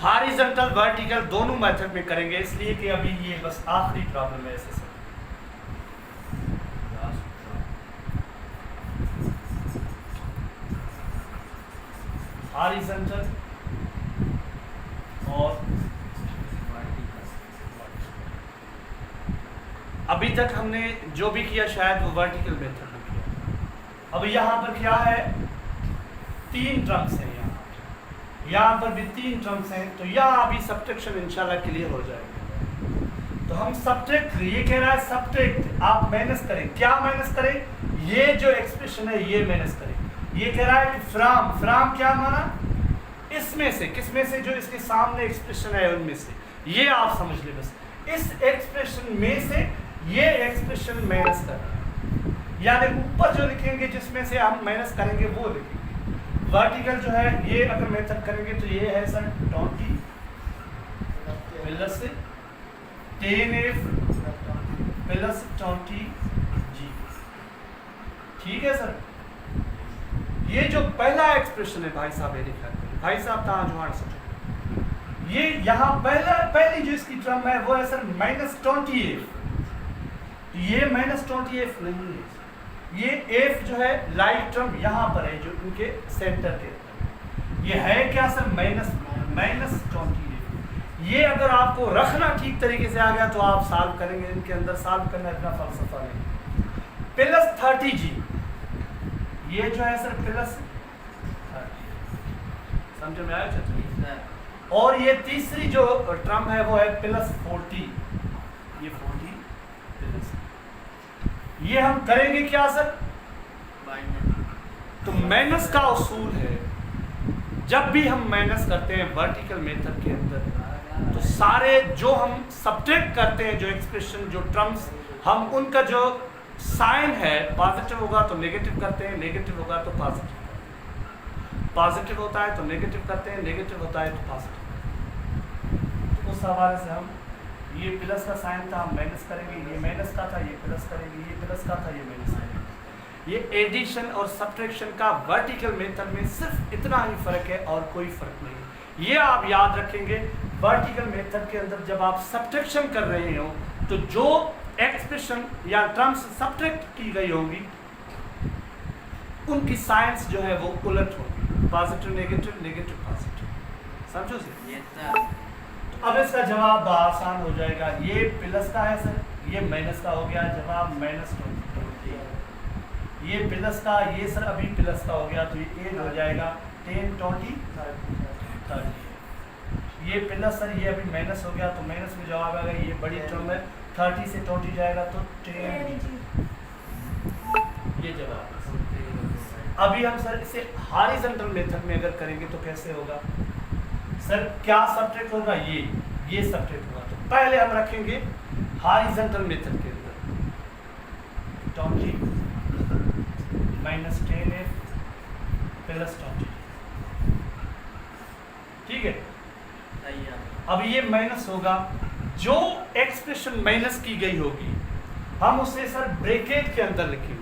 हॉरिजॉन्टल वर्टिकल दोनों मेथड में करेंगे, इसलिए कि अभी ये बस आखिरी प्रॉब्लम है ऐसे। हॉरिजॉन्टल और अभी तक हमने जो भी किया शायद वो वर्टिकल मेथड में किया। अब यहाँ पर क्या है, 3 टर्म्स हैं, यहाँ पर भी 3 टर्म्स हैं, तो यहाँ अभी सब्ट्रैक्शन इंशाल्लाह क्लियर हो जाएगा। तो हम सब्ट्रैक्ट, ये कह रहा है सब्ट्रैक्ट, आप माइनस करें, क्या माइनस करें, ये जो एक्सप्रेशन है ये माइनस करें। ये कह रहा है कि फ्रॉम, फ्रॉम क्या माना, इसमें से, किसमें से, जो इसके सामने एक्सप्रेशन है उनमें से, ये आप समझ ले बस, इस एक्सप्रेशन में से ये एक्सप्रेशन माइनस करना, यानी ऊपर जो लिखेंगे जिसमें से हम माइनस करेंगे वो लिखेंगे। वर्टिकल जो है ये अगर मेथड करेंगे तो ये है sir 20 plus 10f plus 20g, ठीक है सर। ये जो पहला एक्सप्रेशन है भाई साहब, ये लिखा है भाई साहब कहाँ जुआन सोचो, ये यहाँ पहली जो इसकी टर्म है वो है सर -20f, ये -20f नहीं है, ये f जो है लाइट टर्म यहाँ पर है जो इनके सेंटर के, ये है क्या सर -20f। ये अगर आपको रखना ठीक तरीके से आ गया तो आप सॉल्व करेंगे, इनके अंदर सॉल्व करना इतना फलसफा नहीं। प्लस 30g, ये जो है सर प्लस 30, समझ में आया चाचा। और ये तीसरी जो टर्म है वो है प्लस 40, ये 40 प्लस, ये हम करेंगे क्या सर, तो माइनस का उसूल है, जब भी हम माइनस करते हैं वर्टिकल मेथड के अंदर, तो सारे जो हम सब्ट्रैक्ट करते हैं, जो एक्सप्रेशन, जो टर्म्स, हम उनका जो साइन है, पॉजिटिव होगा तो नेगेटिव करते हैं, नेगेटिव होगा तो पॉजिटिव, पॉजिटिव होता है तो नेगेटिव करते हैं, नेगेटिव होता है तो पॉजिटिव। तो उस हवाले से हम, ये प्लस का साइन था हम माइनस करेंगे, ये माइनस का था ये प्लस करेंगे, ये प्लस का था ये माइनस करेंगे। ये एडिशन और सब्ट्रैक्शन का वर्टिकल मेथड में सिर्फ इतना ही फर्क है और कोई फर्क नहीं है। ये आप याद रखेंगे, वर्टिकल मेथड के अंदर जब आप सब्ट्रैक्शन कर रहे हो तो जो एक्सप्रेशन या टर्म्स सब्ट्रैक्ट की गई होंगी उनकी साइंस जो है वो उलट होगी, पॉजिटिव नेगेटिव, नेगेटिव पॉजिटिव। समझो सर? ये सर अब इसका जवाब आसान हो जाएगा। ये प्लस का है सर, ये माइनस का हो गया, जवाब -20। ये प्लस का, ये सर अभी प्लस का हो गया तो ये 8 हो जाएगा, 10 20 30। ये प्लस सर, ये अभी माइनस हो गया तो माइनस में जवाब आएगा, ये बड़ी टर्म है 30 से 20 जाएगा तो 10। ये जवाब है। अभी हम सर इसे हॉरिजॉन्टल मेथड में अगर करेंगे तो कैसे होगा सर? क्या सब्ट्रैक्ट होगा? ये सब्ट्रैक्ट होगा। तो पहले हम रखेंगे हॉरिजॉन्टल मेथड के अंदर 20 -10f + 20। ठीक है, सही है। अब ये माइनस होगा, जो एक्सप्रेशन माइनस की गई होगी हम उसे सर ब्रैकेट के अंदर लिखेंगे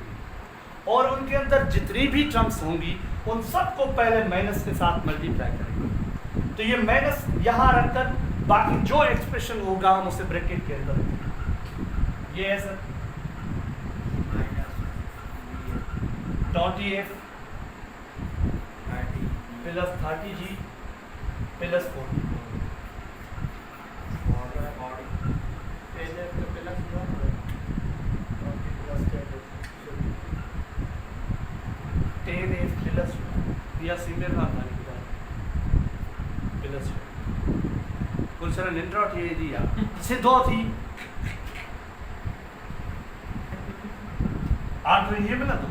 और उनके अंदर जितनी भी टर्म्स होंगी उन सबको पहले माइनस के साथ मल्टीप्लाई करेंगे। तो ये माइनस यहाँ रखकर बाकी जो एक्सप्रेशन होगा हम उसे ब्रैकेट के अंदर लिखेंगे। ये है सर 20f + 30g + 40। या सीनियर प्लस कुल सर निंड्रॉट ये दिया से 2 थी 8 में ये मिला तो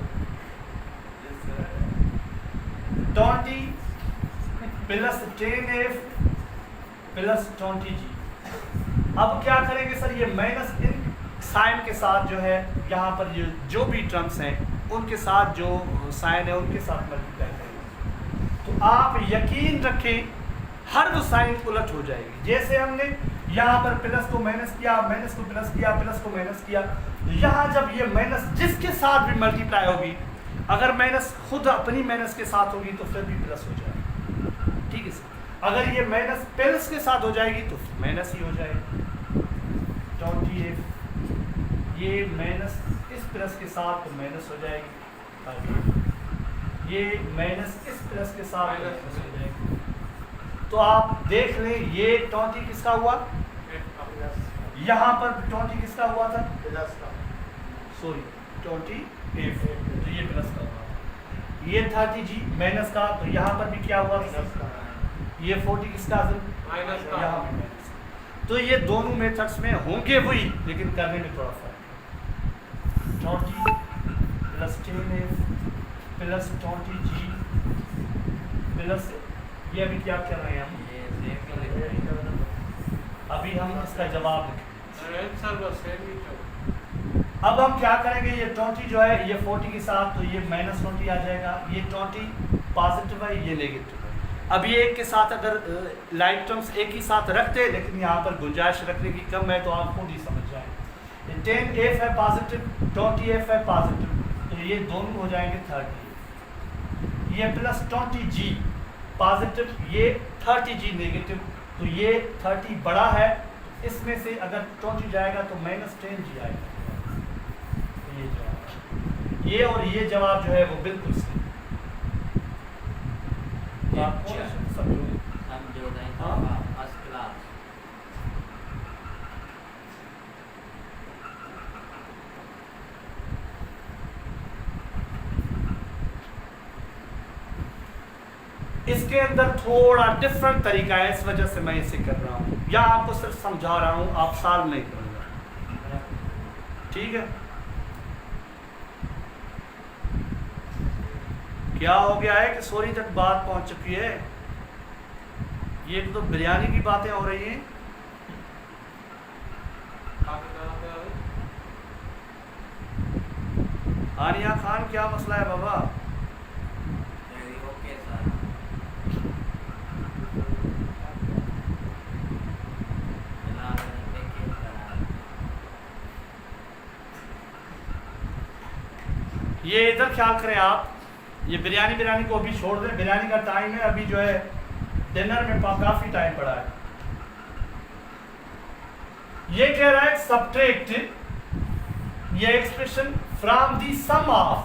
20 + 10f + 20g। अब क्या करेंगे सर? ये माइनस इन साइन के साथ जो है यहाँ पर जो भी टर्म्स हैं उनके साथ जो साइन है उनके साथ मल्टीप्लाई करेंगे। तो आप यकीन रखें हर वो साइन उलट हो जाएगी। जैसे हमने यहाँ पर प्लस को माइनस किया, माइनस को प्लस किया, प्लस को माइनस किया, तो यहाँ जब ये माइनस जिसके साथ भी मल्टीप्लाई होगी, अगर माइनस खुद अपनी माइनस के साथ होगी तो फिर भी प्लस हो जाएगा। ठीक है सर? अगर ये माइनस प्लस के साथ हो जाएगी तो माइनस ही हो जाएगी। 20f ये माइनस इस प्लस के साथ तो माइनस हो जाएगी, ये माइनस इस प्लस के साथ माइनस हो जाएगी। तो आप देख लें ये 20 किसका हुआ? यहाँ पर 20 किसका हुआ था? सॉरी 20f, तो ये प्लस का हुआ। ये 30g माइनस का, तो यहाँ पर भी क्या हुआ? ये 40 किसका? माइनस का। यहाँ भी माइनस। तो ये दोनों मेथड्स में होंगे वही, लेकिन करने में थोड़ा फर्क है। 20 + 10f + 20g प्लस ये अभी क्या कर रहे हैं हम? ये सेम क्यों लिख रहे हैं? अभी हम इसका जवाब लिखेंगे। सर बस सेम ही चलो। अब हम क्या करेंगे? ये 20 जो है ये 40 के साथ, तो ये -20 आ जाएगा। ये 20 पॉजिटिव है, ये नेगेटिव है। अब ये एक के साथ अगर लाइट टर्म्स एक ही साथ रखते, लेकिन यहाँ पर गुंजाइश रखने की कम है तो आप खुद ही समझ जाएं। 10f है पॉजिटिव, 20f है पॉजिटिव, तो ये दोनों हो जाएंगे 30। ये + 20g पॉजिटिव, ये 30g नेगेटिव, तो ये 30 बड़ा है, इसमें से अगर 20 जाएगा तो -10g आएगा। तो ये जवाब, ये और ये जवाब जो है वो बिल्कुल सही। तो आप कौन सा समझोगे? समझो नहीं तो हाँ। First class. इसके अंदर थोड़ा डिफरेंट तरीका है, इस वजह से मैं इसे कर रहा हूँ, या आपको सिर्फ समझा रहा हूँ, आप साल नहीं करूँगा। ठीक है? क्या हो गया है कि सोरी तक बात पहुंच चुकी है। ये तो बिरयानी की बातें हो रही हैं। आनिया खान क्या मसला है बाबा? Okay sir. ये इधर ख्याल करें आप, ये बिरयानी को अभी छोड़ दें, बिरयानी का टाइम है, अभी जो है डिनर में काफ़ी टाइम पड़ा है। ये कह रहा है सब्ट्रैक्ट ये expression from the sum of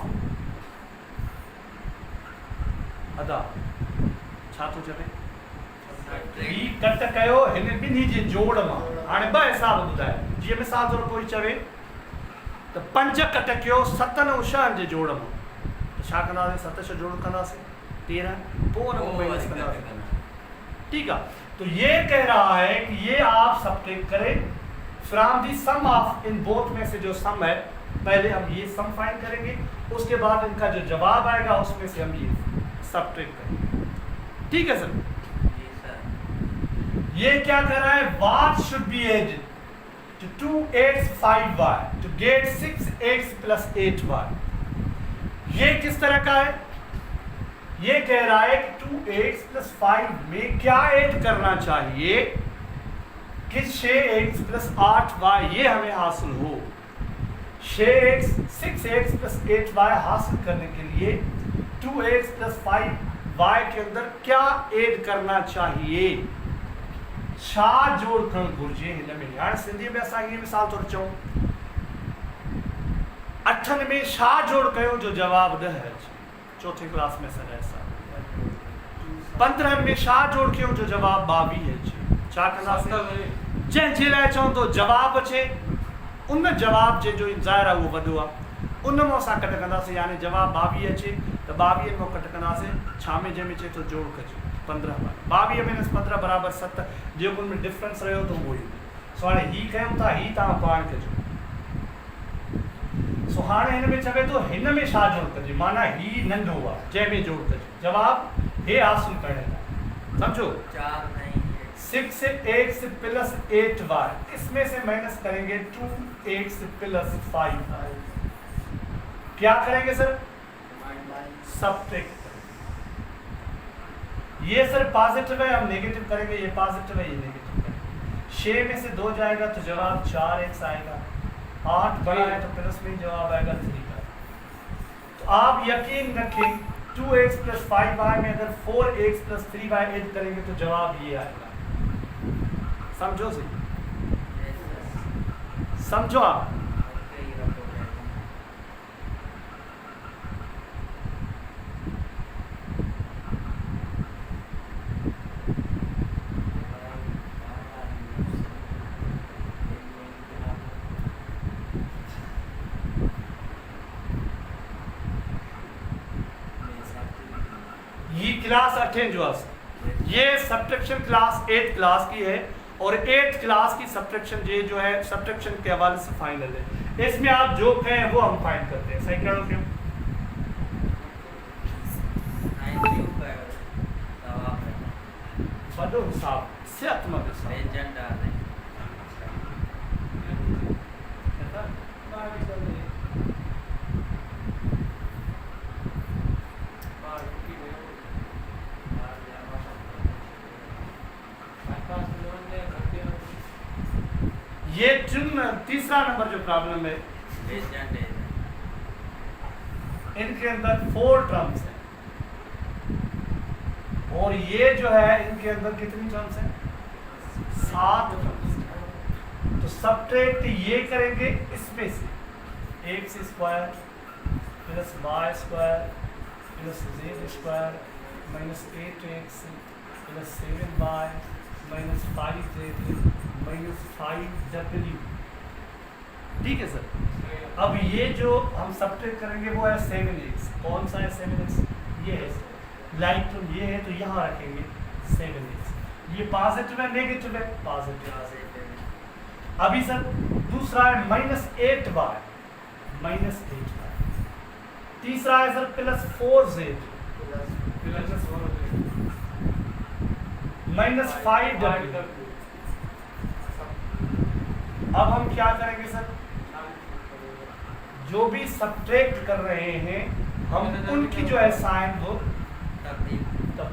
अदा छा तो चले ही कट कयो हिन ॿिन्ही जे जोड़ मां हाणे ॿ हिसाब ॿुधाए। जीअं मिसाल तौर कोई चवे त 5 कट कयो 7 ऐं 6 जे जोड़ मां, त छा कंदासीं? 7 6 जोड़ कंदासीं 13, पोइ हुन में माइनस कंदासीं। ठीक है, तो ये कह रहा है कि ये आप सब्ट्रैक्ट करें फ्रॉम दी सम ऑफ, इन बोथ में से जो सम है, पहले हम ये सम फाइंड करेंगे, उसके बाद इनका जो जवाब आएगा उसमें से हम ये सब्ट्रैक्ट करेंगे। ठीक है सर? ये क्या कर रहा है? what should be added to 2x 5y to get 6x plus 8y। ये किस तरह का है? ये कह रहा है कि 2x plus 5 में क्या ऐड करना चाहिए कि 6x plus 8y ये हमें हासिल हो। 6x plus 8y हासिल करने के लिए 2x plus 5y के अंदर क्या ऐड करना चाहिए? छा जोड़ करण घुर्जे हिन में? यार सिंधी में असां ये मिसाल तौर चऊं 8 में छा जोड़ कयो जो जवाब 10 है। चौथे क्लास में सर ऐसा 15 में छा जोड़ कयो जो जवाब 22 है। छा कंदासीं? जंहिंजे लाइ चऊं तो जवाब अचे, उन जवाब जे जो ज़ाहिर आहे उहो वॾो आहे, उन मां असां कट कंदासीं, यानी जवाब 22 अचे त 22 मां कट कंदासीं छा में, जंहिंमें चए तो जोड़ कजो 15 में 22 - 15 बराबर 7, जो उनमें डिफरेंस रहियो तो उहो ई। सो हाणे ही कयूं था, ही तव्हां पाण कजो। सो हाणे हिन में चवे तो हिन में छा जोड़ कजे, माना ही नंढो आहे जंहिंमें जोड़ कजे, जवाब हे हासिल करण लाइ समझो 4 नहीं 6x plus 8y, इसमें से माइनस करेंगे 2x plus 5y। क्या करेंगे सर? सब्ट्रैक्ट। ये सर पॉजिटिव है, हम नेगेटिव करेंगे, ये पॉजिटिव है, ये नेगेटिव है। 6 में से 2 जाएगा तो जवाब 4x आएगा, 8 बड़ा है तो प्लस में जवाब आएगा 3 का। तो आप यकीन रखें 2x plus 5y में अगर 4x plus 3y ऐड करेंगे तो जवाब ये आएगा। समझो सही, समझो आप। ये क्लास 8 जो ये सब्ट्रैक्शन क्लास 8 क्लास की है, और 8 क्लास की सब्ट्रैक्शन ये जो है सब्ट्रैक्शन के हवाले से फाइनल है। इसमें आप जो कहें वो हम फाइंड करते हैं। सही करो क्यों? बदो साहब सेहतमंद साहब ये तीसरा नंबर जो प्रॉब्लम है, इनके अंदर 4 टर्म्स हैं, और ये जो है इनके अंदर कितनी टर्म्स हैं? 7 टर्म्स। तो सब्ट्रैक्ट ये करेंगे इसमें से x square plus y square plus z square minus 8x plus 7y minus 5z minus 5w। ठीक है सर? अब ये जो हम सब्ट्रैक्ट करेंगे वो है 7x। कौन सा है 7x? ये है लाइक, तो ये है तो यहाँ रखेंगे 7x। ये पॉजिटिव है नेगेटिव है? पॉजिटिव। अभी सर दूसरा है माइनस 8y माइनस 8y। तीसरा है sir plus 4z minus 5w। अब हम क्या करेंगे सर? जो भी सब्ट्रैक्ट कर रहे हैं हम उनकी जो है साइन वो तब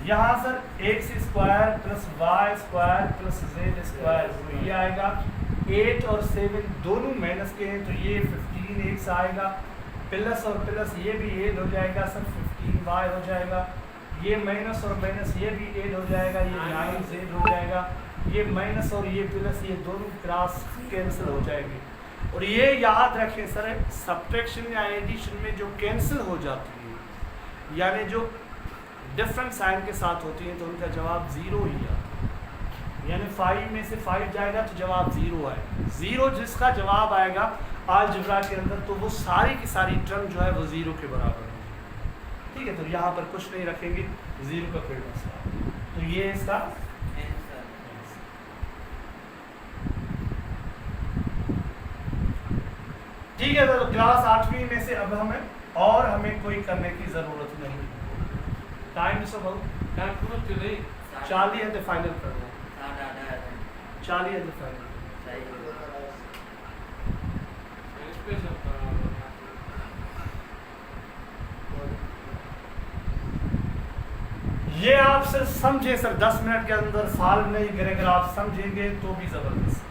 यहाँ sir x square plus y square plus z square ये आएगा, 8 और 7 दोनों माइनस के हैं, तो ये 15x आएगा, प्लस और प्लस ये भी ऐड हो जाएगा सर, 15y हो जाएगा, ये माइनस और माइनस ये भी ऐड हो जाएगा, ये माइनस ऐड हो जाएगा, ये माइनस और ये प्लस ये दोनों क्रॉस कैंसिल हो जाएंगे। और ये याद रखें सर, सब्ट्रैक्शन या एडिशन में जो कैंसिल हो जाती है, यानी जो डिफरेंट साइन के साथ होती हैं, तो उनका जवाब 0 ही आता है। यानी 5 में से 5 जाएगा तो जवाब 0 आएगा। 0 जिसका जवाब आएगा अलजेब्रा के अंदर, तो वो सारी की सारी टर्म जो है वो 0 के बराबर होगी। ठीक है, तो यहाँ पर कुछ नहीं रखेंगे, 0 का कोई मसला। तो ये इसका ठीक है। तो क्लास 8वीं में से अब हमें कोई करने की ज़रूरत नहीं। टाइम सब टाइम पूरा चले 40 है तो फाइनल कर दो, 40 है तो फाइनल। स्पेशल ये आप सर समझे सर, 10 मिनट के अंदर सॉल्व नहीं करें, अगर आप समझेंगे तो भी जबरदस्त।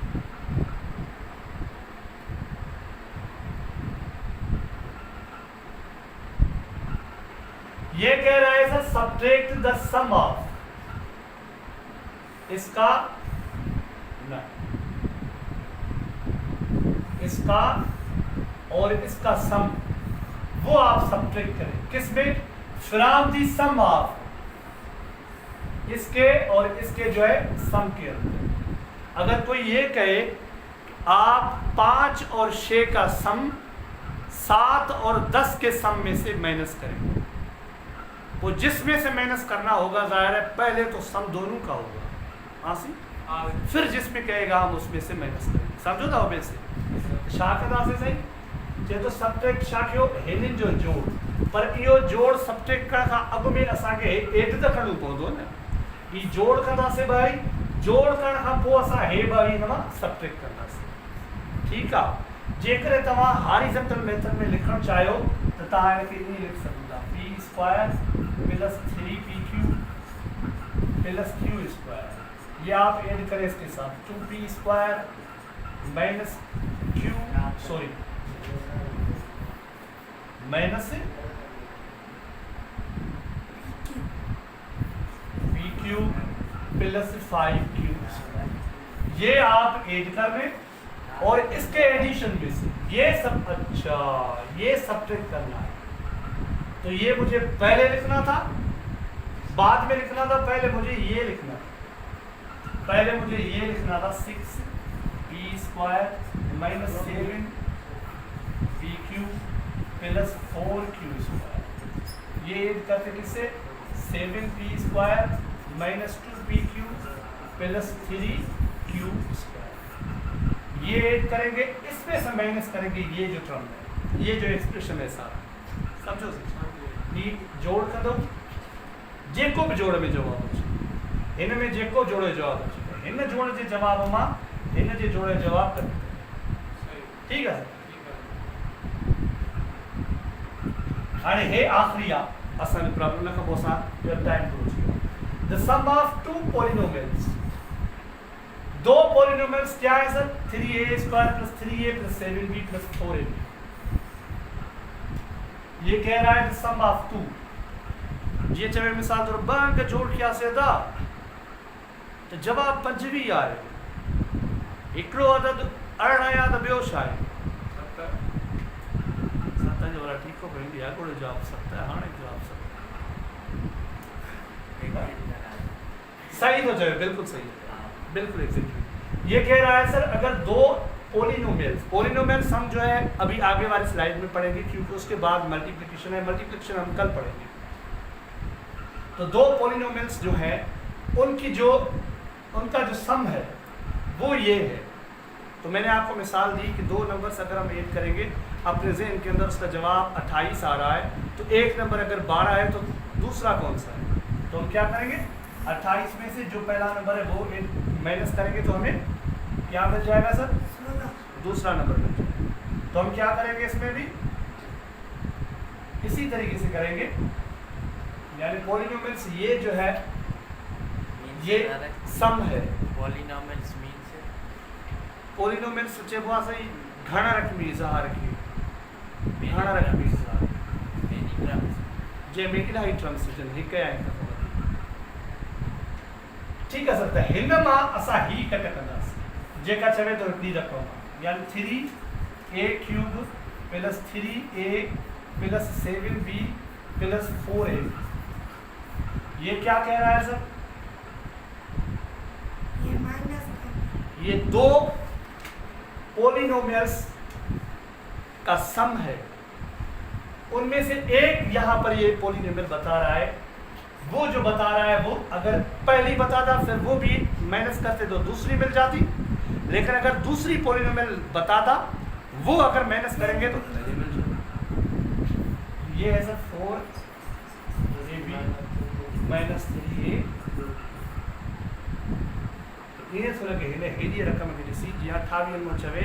ये कह रहा है sir subtract the sum of, इसका ना, इसका और इसका सम, वो आप सब्ट्रैक्ट करें किसमें, फ्रॉम दी सम ऑफ, इसके और इसके जो है सम के अंदर। अगर कोई ये कहे आप 5 और 6 का सम 7 और 10 के सम में से माइनस करेंगे, वो जिसमें से माइनस करना होगा जाहिर है पहले तो सम दोनों का होगा, फिर जिसमें कहेगा हम उसमें से माइनस करेंगे। समझो था वैसे शाखदा से सही जे तो सब्ट्रैक्ट शाखियो हेनिन जो जोड़, पर इहो जोड़ सब्ट्रैक्ट करण खां अॻु में असांखे एड त खणणो पवंदो न। ई जोड़ कंदासीं भाई, जोड़ करण खां पोइ असां हे भाई हिन मां सब्ट्रैक्ट कंदासीं। ठीकु आहे, जेकॾहिं तव्हां हॉरिज़ॉन्टल मेथड में लिखणु चाहियो त तव्हां हिनखे ईअं लिखी सघो था, p² plus 3pq plus q²। ये आप ऐड करें इसके साथ 2p² minus q, sorry minus pq plus 5q, ये आप ऐड कर लें और इसके एडिशन में से ये सब, अच्छा ये सब्ट्रैक्ट करना है। तो ये मुझे पहले लिखना था, बाद में लिखना था, पहले मुझे ये लिखना था, पहले मुझे ये लिखना था 6p² minus 7pq plus 4q²। ये ऐड करते किससे, 7p² minus 2pq plus 3q²। ये ऐड करेंगे, इसमें से माइनस करेंगे ये जो टर्म है, ये जो एक्सप्रेशन है सारा, समझो ये जोड़ कर दो, जेको भी जोड़ में जवाब अचे, इन में जेको जोड़े जवाब अचे, इन जोड़ जे जवाब मां इन जे जोड़े जवाब कर, ठीक है। हाणे हे आखिरी आहे असांजो प्रॉब्लम, खां पोइ असां टाइम पूरो थी वियो। The sum of two polynomials, दो पॉलिनोमियल्स क्या है sir, 3a² plus 3a plus 7b plus 4ab। ये कह रहा है सम ऑफ टू, ये चवे मिसाल तौर ब अंक जोड़ किया से था तो जवाब 5 भी आए, हिकिड़ो अदद 18 या तो ॿियो छा आहे 7 जो वारा ठीक हो पवंदी आहे, हिकिड़ो जवाब 7 आहे, हाणे जवाब 7 सही तो चवे, बिल्कुल सही है, बिल्कुल एग्जैक्टली। ये कह रहा है सर अगर दो पॉलिनोमियल्स हम जो है अभी आगे वाली स्लाइड में पढ़ेंगे, क्योंकि उसके बाद मल्टीप्लिकेशन है, मल्टीप्लिकेशन हम कल पढ़ेंगे। तो दो पॉलिनोमियल्स जो है उनका जो सम है वो ये है। तो मैंने आपको मिसाल दी कि दो नंबर्स अगर हम ऐड करेंगे अपने ज़हन के अंदर उसका जवाब 28 आ रहा है, तो एक नंबर अगर 12 है तो दूसरा कौन सा है, तो हम क्या करेंगे 28 में से जो पहला नंबर है वो माइनस करेंगे तो हमें क्या मिल जाएगा सर, दूसरा नंबर मिल जाएगा। तो हम क्या करेंगे इसमें भी इसी तरीके से करेंगे, यानी पॉलिनोमियल्स ये जो है ये सम है। पॉलिनोमियल्स मींस पोलिनोमियल चेबो आसे घणा रकमी इज़हार की घणा रकमी इज़हार मेनी ग्राम्स जे में इलाही टर्म्स जन हिक आहे ठीक है सर त हिन मां असां ही कट कंदासीं जेका चवे तो हिकिड़ी रक़म यानी 3a³ + 3a + 7b + 4a ये क्या कह रहा है सर ये दो पोलिनोमियल्स का सम है उनमें से एक यहाँ पर ये पोलिनोमियल बता रहा है वो जो बता रहा है वो अगर पहली बताता फिर वो भी माइनस करते तो दूसरी मिल जाती लेकिन अगर दूसरी पोलिनोमियल बताता वो अगर माइनस करेंगे तो पहली मिल जाती ये है सर 4ab - 3a इन्हें थोड़ा के हिने हेडी रकम के ॾिसी जीअं 28 में चवे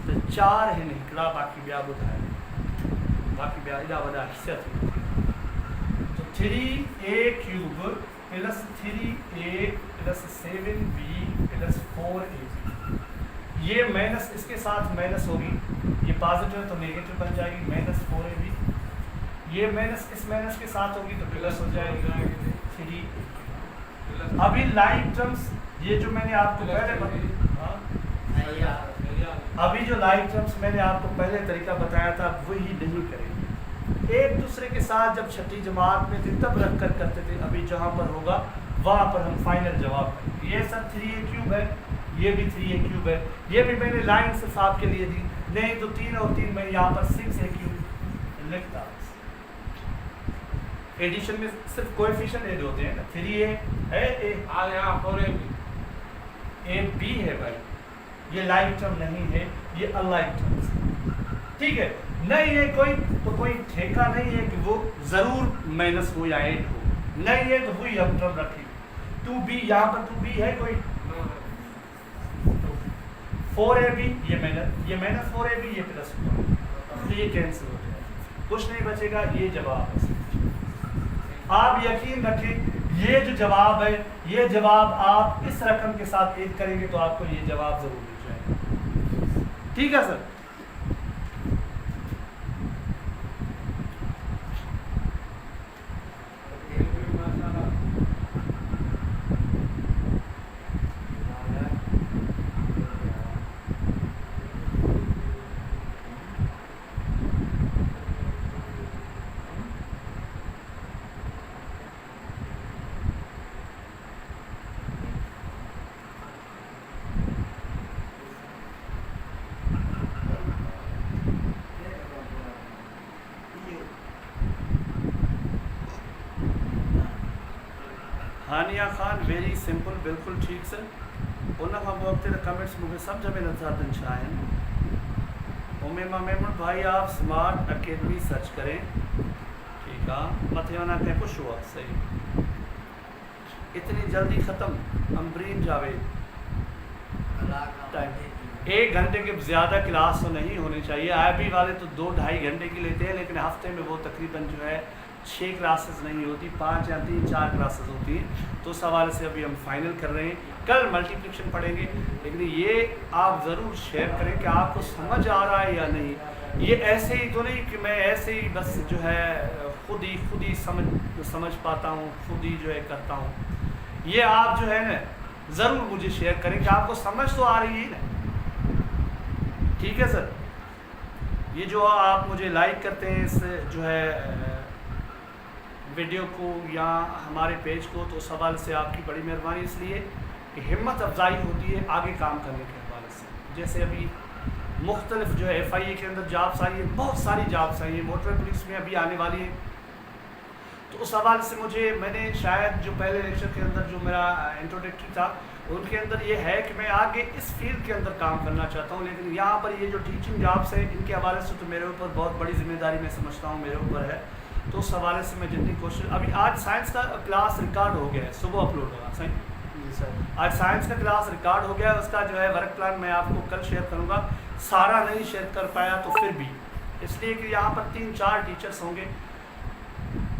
तो 4 हिन हिकिड़ा बाक़ी ॿिया ॿुधाए बाक़ी ॿिया एॾा वॾा हिस्सा थी तो 3a³ + 3a + 7b + 4ab ये माइनस इसके साथ माइनस होगी ये पॉजिटिव है तो नेगेटिव बन जाएगी -4ab ये माइनस इस माइनस के साथ होगी तो प्लस हो जाएगी 3 अभी लाइन टर्म्स ये जो मैंने आपको पहले अभी जो लाइन टर्म्स मैंने आपको पहले तरीका बताया था वही नहीं करेंगे एक दूसरे के साथ जब छठी जमात में थे तब रख कर करते थे अभी जहाँ पर होगा वहाँ पर हम फाइनल जवाब करेंगे ये सब 3a³ है ये भी 3a³ है ये भी मैंने लाइन सिर्फ आपके लिए दी नहीं तो 3 और 3 मैं यहाँ पर 6a³ लिखता एडिशन में सिर्फ कोएफिशिएंट ऐड होते हैं ना 3a है a आज यहाँ 4ab ab है भाई ये लाइन टर्म नहीं है ये अनलाइन टर्म ठीक है नहीं है कोई ठेका नहीं है कि वो जरूर माइनस हो या ऐड हो नहीं है तो वही हम टर्म रखेंगे 2b यहाँ पर 2b है कोई 4ab ये माइनस 4ab ये प्लस 4 तो ये कैंसिल हो जाएगा कुछ नहीं बचेगा ये जवाब है आप यकीन रखें ये जो जवाब है ये जवाब आप इस रकम के साथ ऐड करेंगे तो आपको ये जवाब जरूर मिल जाएगा ठीक है सर हानिया खान वेरी सिंपल बिल्कुल ठीक सर उन खां पोइ अॻिते त कमेंट्स मूंखे सम्झ में नथा अचनि छा आहिनि उमेमा मेमन भाई आप स्मार्ट अकेडमी सर्च करें ठीक है मथे वञा कंहिं पुछो आहे सही इतनी जल्दी ख़त्म अम्बरीन जावेद टाइम 1 घंटे के ज़्यादा क्लास तो नहीं होनी चाहिए IB वाले तो 2-2.5 घंटे की लेते हैं लेकिन हफ्ते में वो तकरीबन जो है 6 क्लासेस नहीं होती 5 या 3-4 क्लासेस होती हैं तो उस हवाले से अभी हम फाइनल कर रहे हैं कल मल्टीप्लिकेशन पढ़ेंगे लेकिन ये आप ज़रूर शेयर करें कि आपको समझ आ रहा है या नहीं ये ऐसे ही तो नहीं कि मैं ऐसे ही बस जो है खुद ही समझ पाता हूँ खुद ही जो है करता हूँ ये आप जो है ना ज़रूर मुझे शेयर करें कि आपको समझ तो आ रही है ना ठीक है सर ये जो आप मुझे लाइक करते हैं इस जो है वीडियो को या हमारे पेज को तो उस हवाले से आपकी बड़ी मेहरबानी इसलिए कि हिम्मत अफजाई होती है आगे काम करने के हवाले से जैसे अभी मुख्तलिफ जो है FIA के अंदर जॉब्स आई है बहुत सारी जॉब्स आई हैं मोटर पुलिस में अभी आने वाली है तो उस हवाले से मुझे मैंने शायद जो पहले लेक्चर के अंदर जो मेरा इंट्रोडक्टरी था उनके अंदर ये है कि मैं आगे इस फील्ड के अंदर काम करना चाहता हूँ लेकिन यहाँ पर ये जो टीचिंग जॉब्स है इनके हवाले से तो मेरे ऊपर बहुत बड़ी जिम्मेदारी मैं समझता हूँ मेरे ऊपर है तो उस हवाले से मैं जितनी कोशिश अभी आज साइंस का क्लास रिकॉर्ड हो गया है सुबह अपलोड होगा सही जी सर आज साइंस का क्लास रिकॉर्ड हो गया उसका जो है वर्क प्लान मैं आपको कल शेयर करूँगा सारा नहीं शेयर कर पाया तो फिर भी इसलिए कि यहाँ पर 3-4 टीचर्स होंगे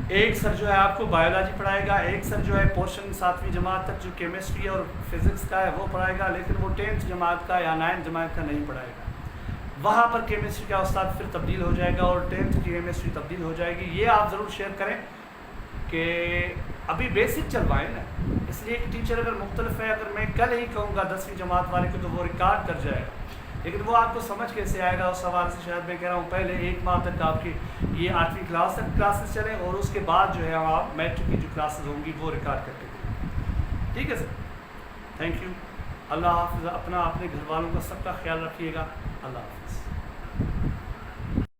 एक सर जो है आपको बायोलॉजी पढ़ाएगा, एक सर जो है पोर्शन 7वीं जमात तक जो केमिस्ट्री और फिज़िक्स का है वो पढ़ाएगा, लेकिन वो 10th जमात का या 9th जमात का नहीं पढ़ाएगा। वहाँ पर केमिस्ट्री का उस्ताद फिर तब्दील हो जाएगा और 10th की केमिस्ट्री तब्दील हो जाएगी। ये आप ज़रूर शेयर करें कि अभी बेसिक चलवाएं ना, इसलिए कि टीचर अगर मुख्तलिफ है, अगर मैं कल ही कहूँगा 10वीं जमात वाले को तो वो रिकॉर्ड कर जाएगा, लेकिन वो आपको समझ कैसे आएगा। उस सवाल से शायद मैं कह रहा हूँ पहले 1 माह तक आपकी ये 8वीं क्लास तक क्लासेस चलें और उसके बाद जो है आप मैट्रिक की जो क्लासेस होंगी वो रिकॉर्ड करके दें। ठीक है सर, थैंक यू। अल्लाह हाफ़िज़। अपना अपने घर वालों का सबका ख्याल रखिएगा। अल्लाह हाफ़िज़।